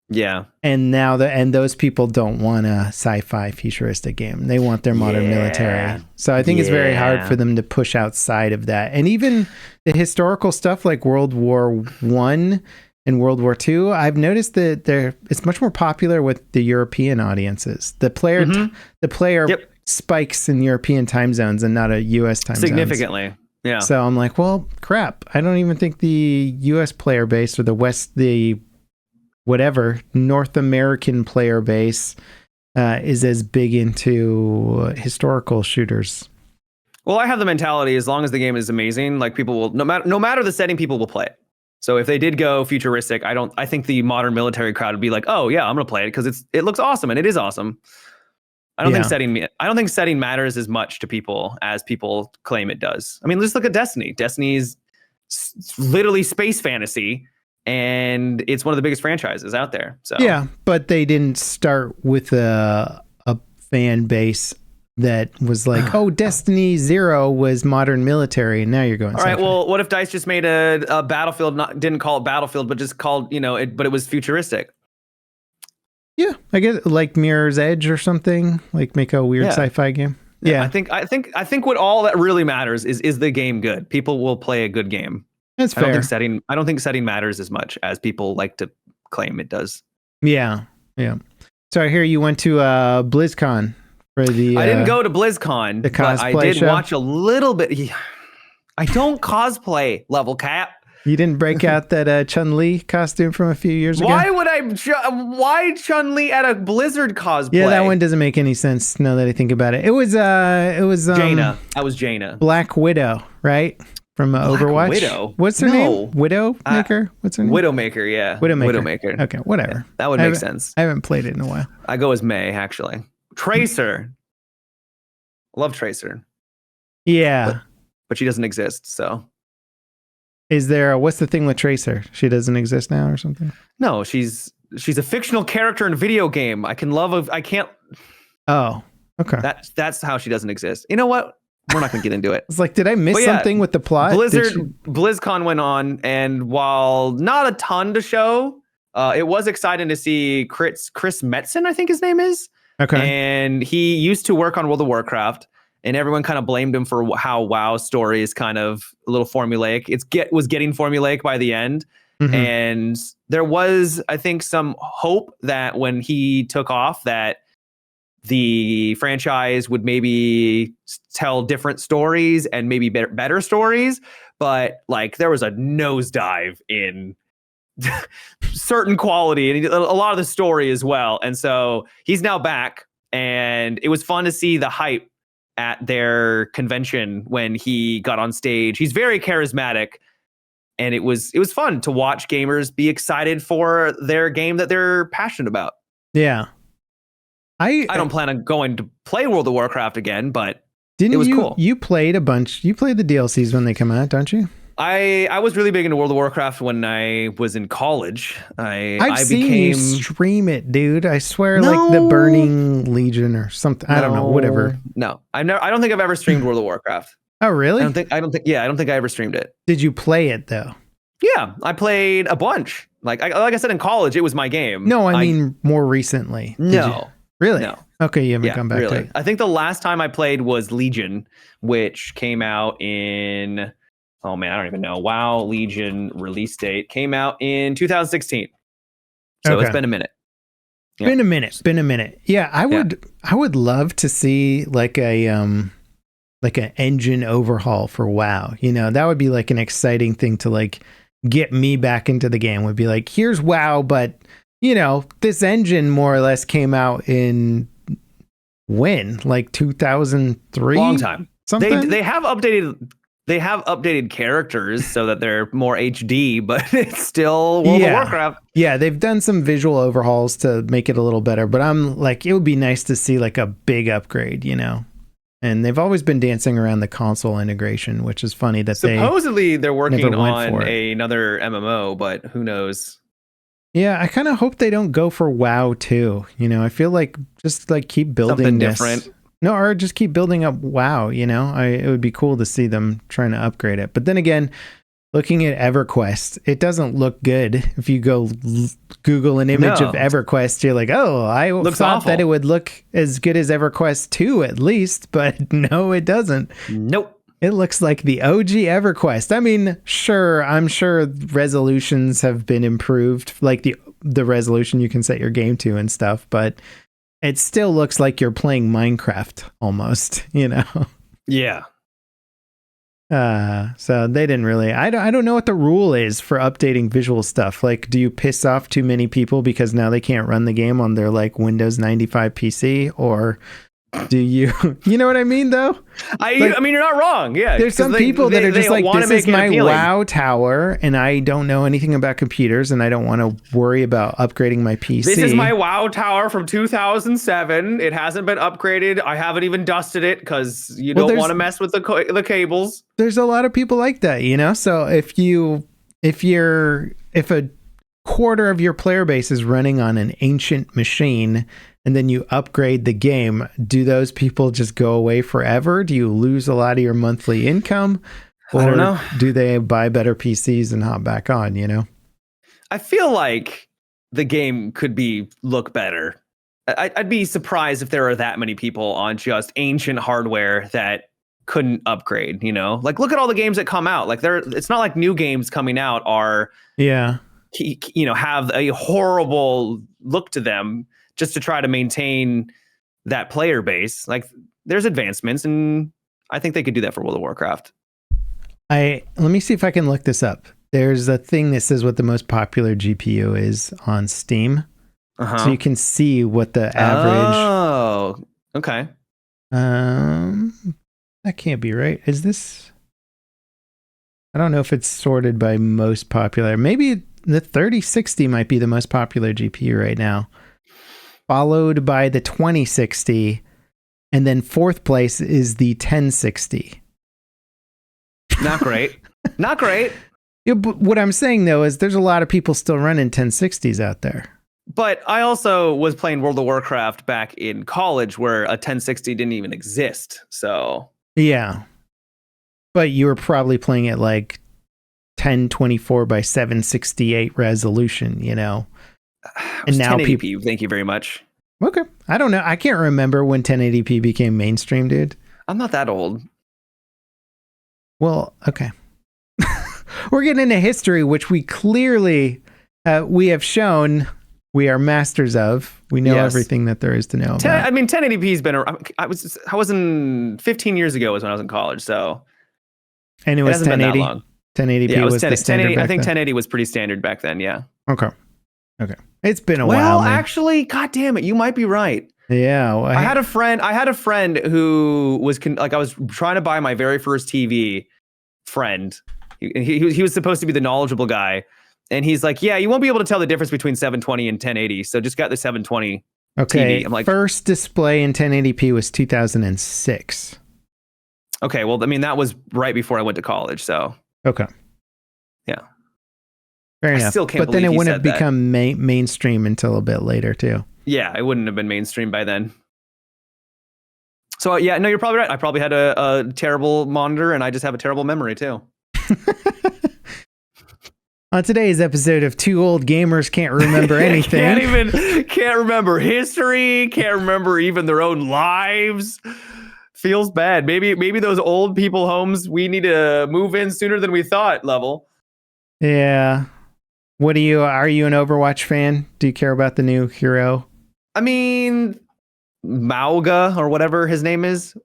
Yeah. And now those people don't want a sci-fi futuristic game. They want their modern military. So I think it's very hard for them to push outside of that. And even the historical stuff like World War One and World War II, I've noticed that it's much more popular with the European audiences. The player spikes in European time zones and not a US time zone. Significantly. Yeah. So I'm like, well, crap. I don't even think the US player base or the North American player base is as big into historical shooters. Well, I have the mentality, as long as the game is amazing, like people will, no matter the setting, people will play it. So if they did go futuristic, I think the modern military crowd would be like, oh yeah, I'm gonna play it because it looks awesome and it is awesome. I don't think setting matters as much to people as people claim it does. I mean, let's look at Destiny. Destiny's literally space fantasy, and it's one of the biggest franchises out there. So yeah, but they didn't start with a fan base that was like, oh, Destiny 0 was modern military, and now you're going. All right, well, what if DICE just made a Battlefield, didn't call it Battlefield, but just called, but it was futuristic? Yeah, I guess like Mirror's Edge or something, like make a weird sci-fi game. Yeah, I think what all that really matters is the game good? People will play a good game. That's fair. I don't think setting matters as much as people like to claim it does. Yeah. So I hear you went to BlizzCon. I didn't go to BlizzCon, the cosplay but I did show? watch a little bit. I don't cosplay, level cap. You didn't break out that Chun-Li costume from a few years ago? Why would why Chun-Li at a Blizzard cosplay? Yeah, that one doesn't make any sense now that I think about it. It was Jaina. I was Jaina. Black Widow, right? From Overwatch. Widow. What's her name? Widowmaker? What's her name? Widowmaker, yeah. Widowmaker. Okay, whatever. Yeah, that would make sense. I haven't played it in a while. I go as May, actually. Tracer. Love Tracer. Yeah. But she doesn't exist, so. Is there what's the thing with Tracer? She doesn't exist now or something? No, she's a fictional character in a video game. I can't. Oh, okay. That's how she doesn't exist. You know what? We're not going to get into it. It's like, did I miss something with the plot? BlizzCon went on, and while not a ton to show, it was exciting to see Chris Metzen, I think his name is. Okay. And he used to work on World of Warcraft, and everyone kind of blamed him for how WoW story is kind of a little formulaic. Was getting formulaic by the end. Mm-hmm. And there was, I think, some hope that when he took off that the franchise would maybe tell different stories and maybe better stories. But like there was a nosedive in certain quality and a lot of the story as well. And so he's now back, and it was fun to see the hype at their convention when he got on stage. He's very charismatic, and it was fun to watch gamers be excited for their game that they're passionate about. Yeah. I don't plan on going to play World of Warcraft again, but it was cool. You played a bunch. You played the DLCs when they come out, don't you? I was really big into World of Warcraft when I was in college. I've seen you stream it, dude. I swear, like the Burning Legion or something. I don't know, whatever. No, I don't think I've ever streamed World of Warcraft. Oh, really? I don't think I ever streamed it. Did you play it though? Yeah, I played a bunch. Like I said, in college, it was my game. No, I mean more recently. No. Really? No. Okay, you haven't come back to it. I think the last time I played was Legion, which came out in oh man, I don't even know. WoW Legion release date came out in 2016. So it's been a minute. Yeah. Been a minute. Yeah, I would love to see like an engine overhaul for WoW. You know, that would be like an exciting thing to like get me back into the game. Would be like, here's WoW, but you know, this engine more or less came out in when? Like 2003? Long time. Something? They have updated characters so that they're more HD, but it's still World of Warcraft. Yeah, they've done some visual overhauls to make it a little better, but I'm like, it would be nice to see like a big upgrade, you know? And they've always been dancing around the console integration, which is funny that supposedly they're working on another MMO, but who knows? Yeah, I kind of hope they don't go for WoW too. You know, I feel like just like keep building something this. Different. No, or just keep building up WoW, you know? It would be cool to see them trying to upgrade it. But then again, looking at EverQuest, it doesn't look good. If you go Google an image of EverQuest, you're like, oh, I thought that it would look as good as EverQuest 2 at least, but no, it doesn't. Nope. It looks like the OG EverQuest. I mean, sure, I'm sure resolutions have been improved, like the resolution you can set your game to and stuff, but it still looks like you're playing Minecraft almost, you know? Yeah. So they didn't really, I don't know what the rule is for updating visual stuff. Like, do you piss off too many people because now they can't run the game on their like Windows 95 PC, or do you know what I mean though? I mean, you're not wrong. Yeah. There's some people that are just like, this is my WoW tower and I don't know anything about computers and I don't want to worry about upgrading my PC. This is my WoW tower from 2007. It hasn't been upgraded. I haven't even dusted it because you don't want to mess with the cables. There's a lot of people like that, you know? So if a quarter of your player base is running on an ancient machine and then you upgrade the game, do those people just go away forever? Do you lose a lot of your monthly income? Or I don't know. Do they buy better PCs and hop back on, you know? I feel like the game could look better. I'd be surprised if there are that many people on just ancient hardware that couldn't upgrade, you know? Like, look at all the games that come out. Like, it's not like new games coming out are, you know, have a horrible look to them just to try to maintain that player base. Like, there's advancements, and I think they could do that for World of Warcraft. Let me see if I can look this up. There's a thing that says what the most popular GPU is on Steam. So you can see what the average. Oh, okay. That can't be right. Is this? I don't know if it's sorted by most popular. Maybe the 3060 might be the most popular GPU right now, followed by the 2060, and then fourth place is the 1060. Not great. Not great. Yeah, but what I'm saying though is there's a lot of people still running 1060s out there. But I also was playing World of Warcraft back in college where a 1060 didn't even exist. So yeah, but you were probably playing at like 1024 by 768 resolution, you know. And now 1080p, thank you very much. Okay. I don't know. I can't remember when 1080p became mainstream, dude. I'm not that old. Well, okay. We're getting into history, which we clearly we have shown we are masters of. We know everything that there is to know about. I mean, 1080p has been. I was in 15 years ago was when I was in college, so. And it was 1080. 1080p was the standard. I think 1080 was pretty standard back then. Yeah. Okay. It's been a while. Well, actually, God damn it, you might be right. Yeah. Well, I had a friend who was I was trying to buy my very first TV. Friend, he was supposed to be the knowledgeable guy, and he's like, "Yeah, you won't be able to tell the difference between 720 and 1080, so just got the 720." Okay. TV. I'm like, first display in 1080p was 2006. Okay, well, I mean, that was right before I went to college, so. Okay. Yeah. Fair enough. I still can't but then it believe wouldn't have become mainstream until a bit later, too. Yeah, it wouldn't have been mainstream by then. So, yeah, no, you're probably right. I probably had a terrible monitor, and I just have a terrible memory, too. On today's episode of Two Old Gamers Can't Remember Anything. can't remember history, can't remember even their own lives. Feels bad. Maybe those old people homes, we need to move in sooner than we thought level. Yeah. Are you an Overwatch fan? Do you care about the new hero? I mean, Mauga or whatever his name is.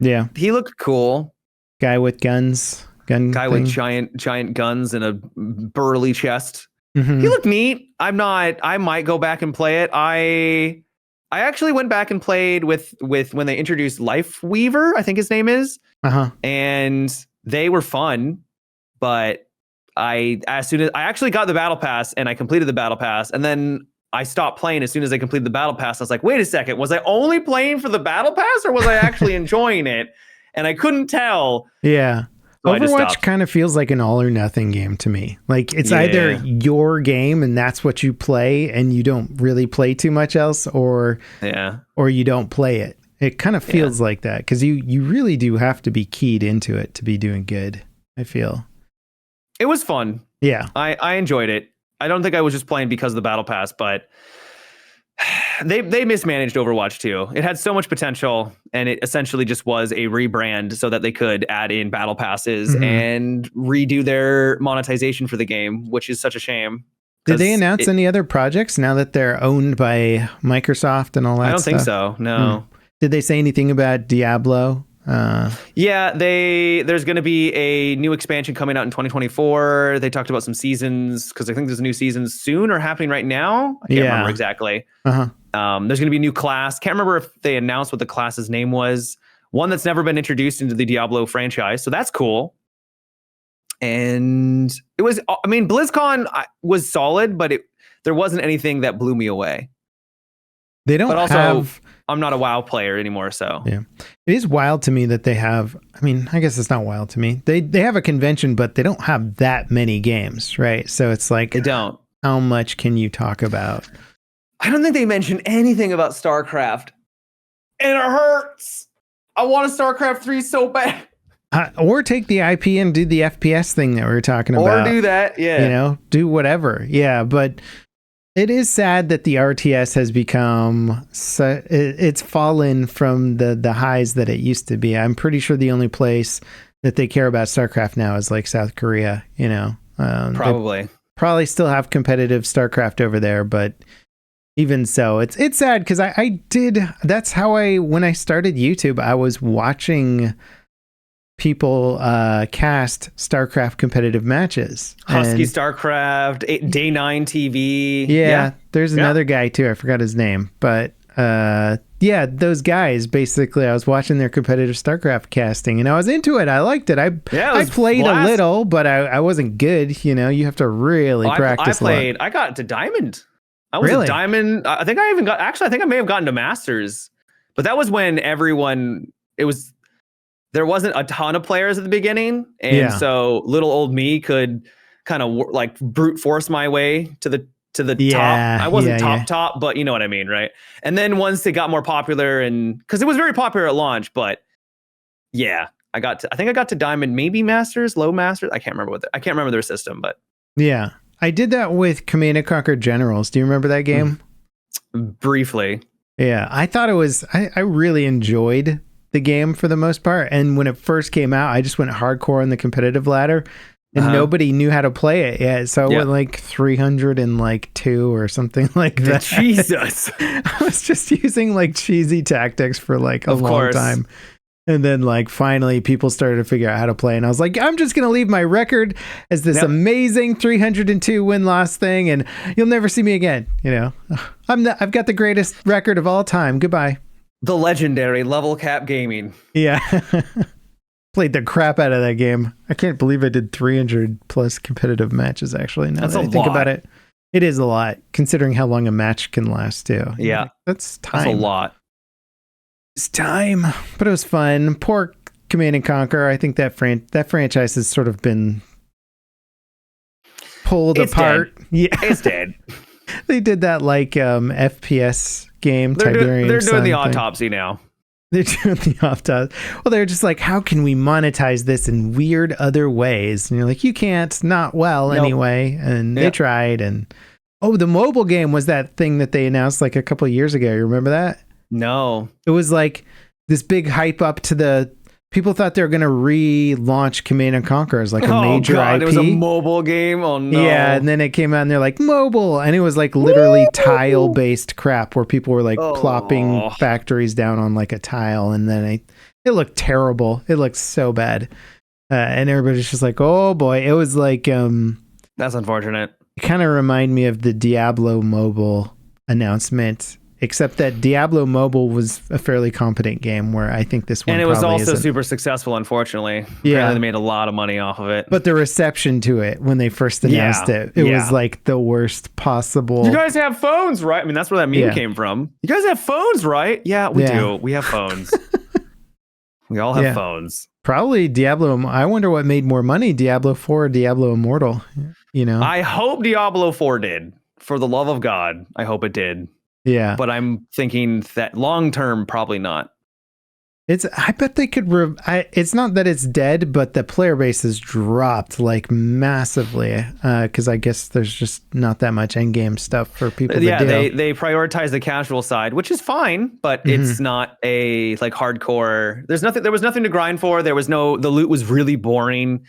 Yeah. He looked cool. Guy with guns. Guy with giant guns and a burly chest. Mm-hmm. He looked neat. I might go back and play it. I actually went back and played with when they introduced Life Weaver, I think his name is. Uh-huh. And they were fun, but I actually got the battle pass and I completed the battle pass, and then I stopped playing as soon as I completed the battle pass. I was like, wait a second, was I only playing for the battle pass or was I actually enjoying it? And I couldn't tell. Yeah. So Overwatch kind of feels like an all or nothing game to me. Like it's either your game and that's what you play and you don't really play too much else, or you don't play it. It kind of feels like that because you really do have to be keyed into it to be doing good, I feel. It was fun. Yeah. I enjoyed it. I don't think I was just playing because of the battle pass, but they mismanaged Overwatch 2. It had so much potential, and it essentially just was a rebrand so that they could add in battle passes and redo their monetization for the game, which is such a shame. Did they announce any other projects now that they're owned by Microsoft and all that stuff? I don't think so, no. Did they say anything about Diablo? There's going to be a new expansion coming out in 2024. They talked about some seasons because I think there's new seasons soon or happening right now. I can't remember exactly. There's going to be a new class. Can't remember if they announced what the class's name was. One that's never been introduced into the Diablo franchise. So that's cool. And it was, BlizzCon was solid, but there wasn't anything that blew me away. They don't have... I'm not a WoW player anymore, so. Yeah. It is wild to me that they have, I guess it's not wild to me. They have a convention, but they don't have that many games, right? So it's like, they don't. How much can you talk about? I don't think they mentioned anything about StarCraft. And it hurts. I want a StarCraft 3 so bad. Or take the IP and do the FPS thing that we were talking about. Or do that, yeah. Do whatever. Yeah, but it is sad that the RTS has become, it's fallen from the highs that it used to be. I'm pretty sure the only place that they care about StarCraft now is like South Korea, Probably still have competitive StarCraft over there, but even so, it's sad because that's how when I started YouTube, I was watching people cast StarCraft competitive matches. Husky StarCraft, Day 9 TV. Yeah, there's another guy too. I forgot his name, but those guys, basically, I was watching their competitive StarCraft casting and I was into it. I liked it. I played a little, but I wasn't good. You have to really practice. I got to Diamond. I was a Diamond. I think I may have gotten to Masters, but that was when there wasn't a ton of players at the beginning. And so little old me could kind of like brute force my way to the top. I wasn't top, but you know what I mean, right? And then once it got more popular, and because it was very popular at launch, but I think I got to Diamond, maybe Masters, low Masters. I can't remember their system, but yeah. I did that with Command & Conquer Generals. Do you remember that game? Briefly. Yeah, I thought it was, I really enjoyed the game for the most part. And when it first came out, I just went hardcore on the competitive ladder and nobody knew how to play it yet. So I went like 302 or something like that. Jesus. I was just using like cheesy tactics for like a long time. And then like finally people started to figure out how to play. And I was like, I'm just going to leave my record as this amazing 302 win-loss thing. And you'll never see me again. I've got the greatest record of all time. Goodbye. The legendary Level Cap Gaming. Yeah. Played the crap out of that game. I can't believe I did 300 plus competitive matches actually. Now that I think about it, it is a lot considering how long a match can last too. Yeah. That's time. That's a lot. It's time, but it was fun. Poor Command & Conquer. I think that franchise has sort of been pulled apart. Dead. Yeah, it's dead. They did that like FPS game. They're doing the autopsy now. They're doing the autopsy. Well, they're just like, how can we monetize this in weird other ways? And you're like, you can't. Not well anyway. And they tried. And the mobile game was that thing that they announced like a couple of years ago. You remember that? No. It was like this big hype up to the people thought they were going to relaunch Command and Conquer as like a major IP. It was a mobile game. Oh no. Yeah, and then it came out and they're like mobile, and it was like literally tile based crap where people were like plopping factories down on like a tile, and then it looked terrible. It looked so bad, and everybody's just like, oh boy. It was like that's unfortunate. It kind of reminded me of the Diablo mobile announcement. Except that Diablo Mobile was a fairly competent game, where I think this one and it was also isn't. super successful. Unfortunately, yeah, apparently they made a lot of money off of it. But the reception to it when they first announced it was like the worst possible. You guys have phones, right? I mean, that's where that meme came from. You guys have phones, right? Yeah, we do. We have phones. We all have phones. Probably Diablo. I wonder what made more money, Diablo 4 or Diablo Immortal. You know, I hope Diablo 4 did. For the love of God, I hope it did. Yeah, but I'm thinking that long term, probably not. I bet they could. It's not that it's dead, but the player base has dropped like massively because I guess there's just not that much end game stuff for people to do. Yeah, they prioritize the casual side, which is fine, but it's not a like hardcore. There was nothing to grind for. The loot was really boring.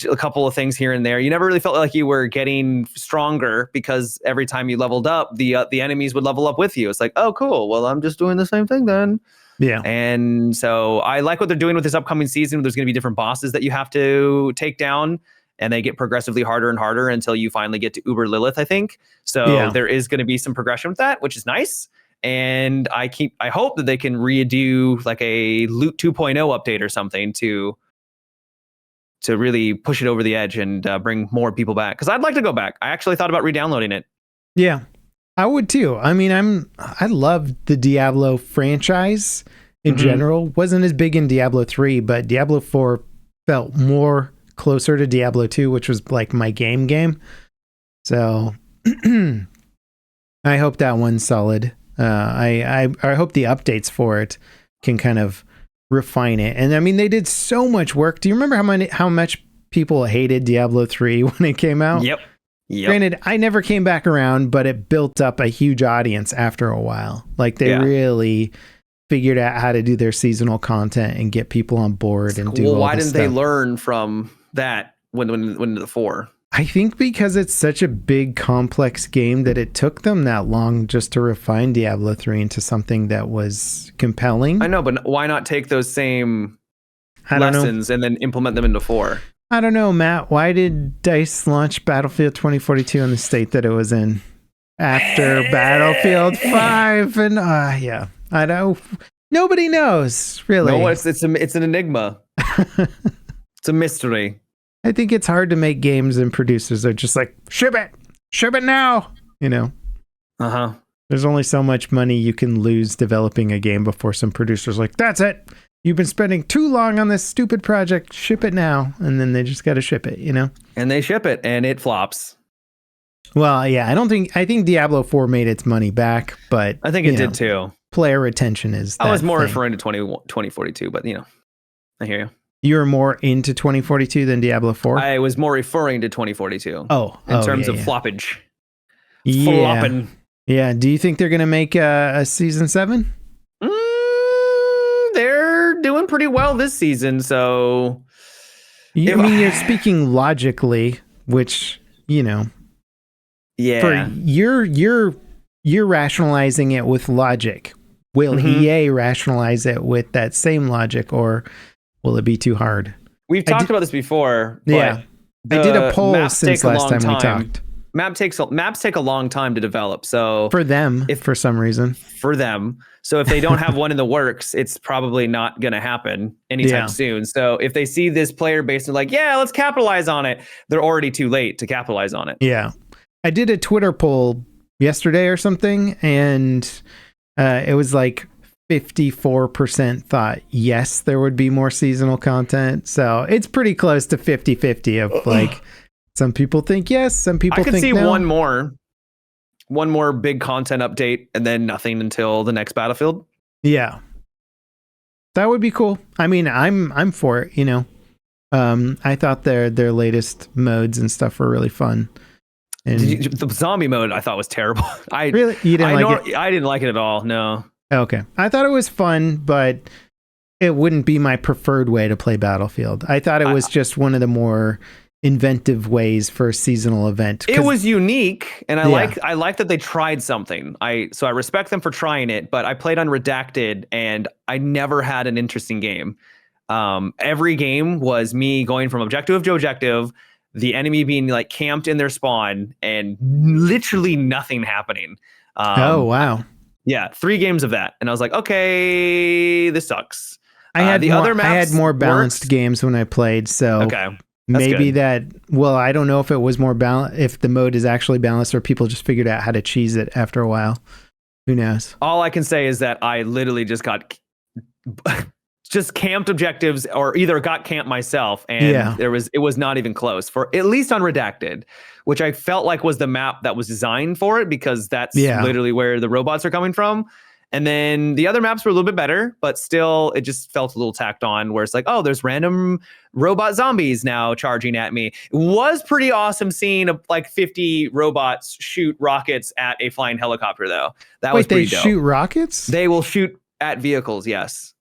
A couple of things here and there. You never really felt like you were getting stronger because every time you leveled up, the enemies would level up with you. It's like, oh, cool. Well, I'm just doing the same thing then. Yeah. And so I like what they're doing with this upcoming season. There's going to be different bosses that you have to take down, and they get progressively harder and harder until you finally get to Uber Lilith, I think. So there is going to be some progression with that, which is nice. And I hope that they can redo like a Loot 2.0 update or something to really push it over the edge and bring more people back. Because I'd like to go back. I actually thought about re-downloading it. Yeah, I would too. I mean, I love the Diablo franchise in general. Wasn't as big in Diablo 3, but Diablo 4 felt more closer to Diablo 2, which was like my game. So I hope that one's solid. I hope the updates for it can kind of refine it. And I mean, they did so much work. Do you remember how much people hated Diablo 3 when it came out? Yep. Granted, I never came back around, but it built up a huge audience after a while. Like they really figured out how to do their seasonal content and get people on board and do all this stuff. Why didn't they learn from that when the 4? I think because it's such a big, complex game that it took them that long just to refine Diablo 3 into something that was compelling. I know, but why not take those same lessons and then implement them into 4? I don't know, Matt. Why did DICE launch Battlefield 2042 in the state that it was in after Battlefield 5? And I don't. Nobody knows, really. No, it's an enigma. It's a mystery. I think it's hard to make games and producers are just like, ship it now. You know? There's only so much money you can lose developing a game before some producers like, that's it. You've been spending too long on this stupid project. Ship it now. And then they just got to ship it, you know? And they ship it and it flops. Well, yeah, I think Diablo 4 made its money back, but I think it did too. Player retention is I was more referring to 2042, but I hear you. You're more into 2042 than Diablo 4? I was more referring to 2042. In terms of floppage. Yeah. Flopping. Yeah. Do you think they're going to make a season 7? They're doing pretty well this season, so... You're speaking logically, which, Yeah. For you're rationalizing it with logic. Will EA rationalize it with that same logic, or... will it be too hard? We've talked about this before. Yeah. I did a poll since last time we talked. Maps take a long time to develop. So for them, for some reason. For them. So if they don't have one in the works, it's probably not going to happen anytime soon. So if they see this player base and like, let's capitalize on it, they're already too late to capitalize on it. Yeah. I did a Twitter poll yesterday or something, and it was like 54% thought yes, there would be more seasonal content. So it's pretty close to 50-50 of like some people think yes, some people think no. I could see one more big content update and then nothing until the next Battlefield. Yeah. That would be cool. I mean, I'm for it, I thought their latest modes and stuff were really fun. And the zombie mode I thought was terrible. Really? You didn't like it? I didn't like it at all. No. Okay. I thought it was fun, but it wouldn't be my preferred way to play Battlefield. I thought it was just one of the more inventive ways for a seasonal event. It was unique, and I like that they tried something. So I respect them for trying it, but I played on Redacted, and I never had an interesting game. Every game was me going from objective to objective, the enemy being like camped in their spawn, and literally nothing happening. Oh, wow. Yeah, 3 games of that, and I was like, okay, this sucks. I had more balanced games when I played, so okay. Maybe I don't know if it was more balanced, if the mode is actually balanced, or people just figured out how to cheese it after a while. Who knows? All I can say is that I literally just got just camped objectives, or either got camped myself, and it was not even close, for at least on Redacted, which I felt like was the map that was designed for it, because that's literally where the robots are coming from. And then the other maps were a little bit better, but still, it just felt a little tacked on, where it's like, oh, there's random robot zombies now charging at me. It was pretty awesome seeing like 50 robots shoot rockets at a flying helicopter, though. That was pretty dope. They shoot rockets? They will shoot at vehicles, yes.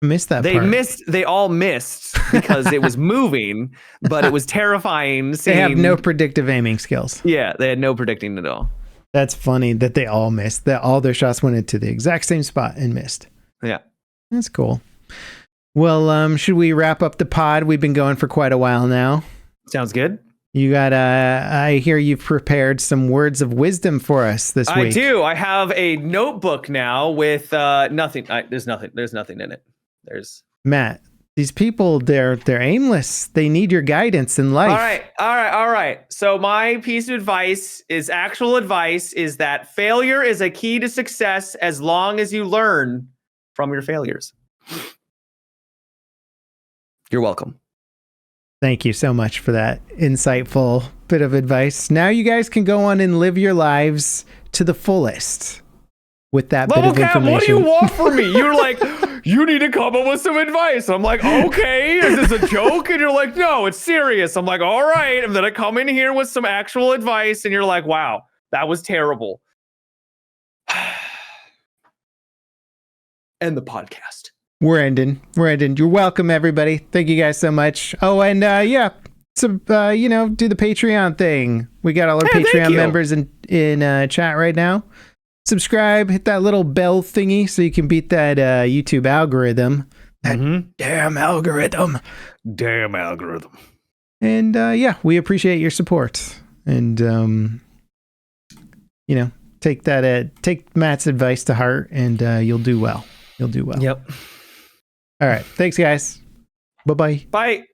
Missed that part. They all missed because it was moving, but it was terrifying seeing... They have no predictive aiming skills. Yeah, they had no predicting at all. That's funny that they all missed. That all their shots went into the exact same spot and missed. Yeah. That's cool. Well, should we wrap up the pod? We've been going for quite a while now. Sounds good. You got I hear you've prepared some words of wisdom for us this week. I do. I have a notebook now with nothing. There's nothing in it. There's Matt. These people, they're aimless. They need your guidance in life. All right. So my piece of advice is that failure is a key to success as long as you learn from your failures. You're welcome. Thank you so much for that insightful bit of advice. Now you guys can go on and live your lives to the fullest with that bit of information. What do you want from me? You're like, you need to come up with some advice. I'm like, okay, is this a joke? And you're like, no, it's serious. I'm like, all right. And then I come in here with some actual advice, and you're like, wow, that was terrible. End the podcast. We're ending. You're welcome, everybody. Thank you guys so much. Oh, and do the Patreon thing. We got all our Patreon members in chat right now. Subscribe, hit that little bell thingy so you can beat that YouTube algorithm. That damn algorithm. And we appreciate your support. And take Matt's advice to heart, and you'll do well. Yep. All right. Thanks, guys. Bye-bye. Bye.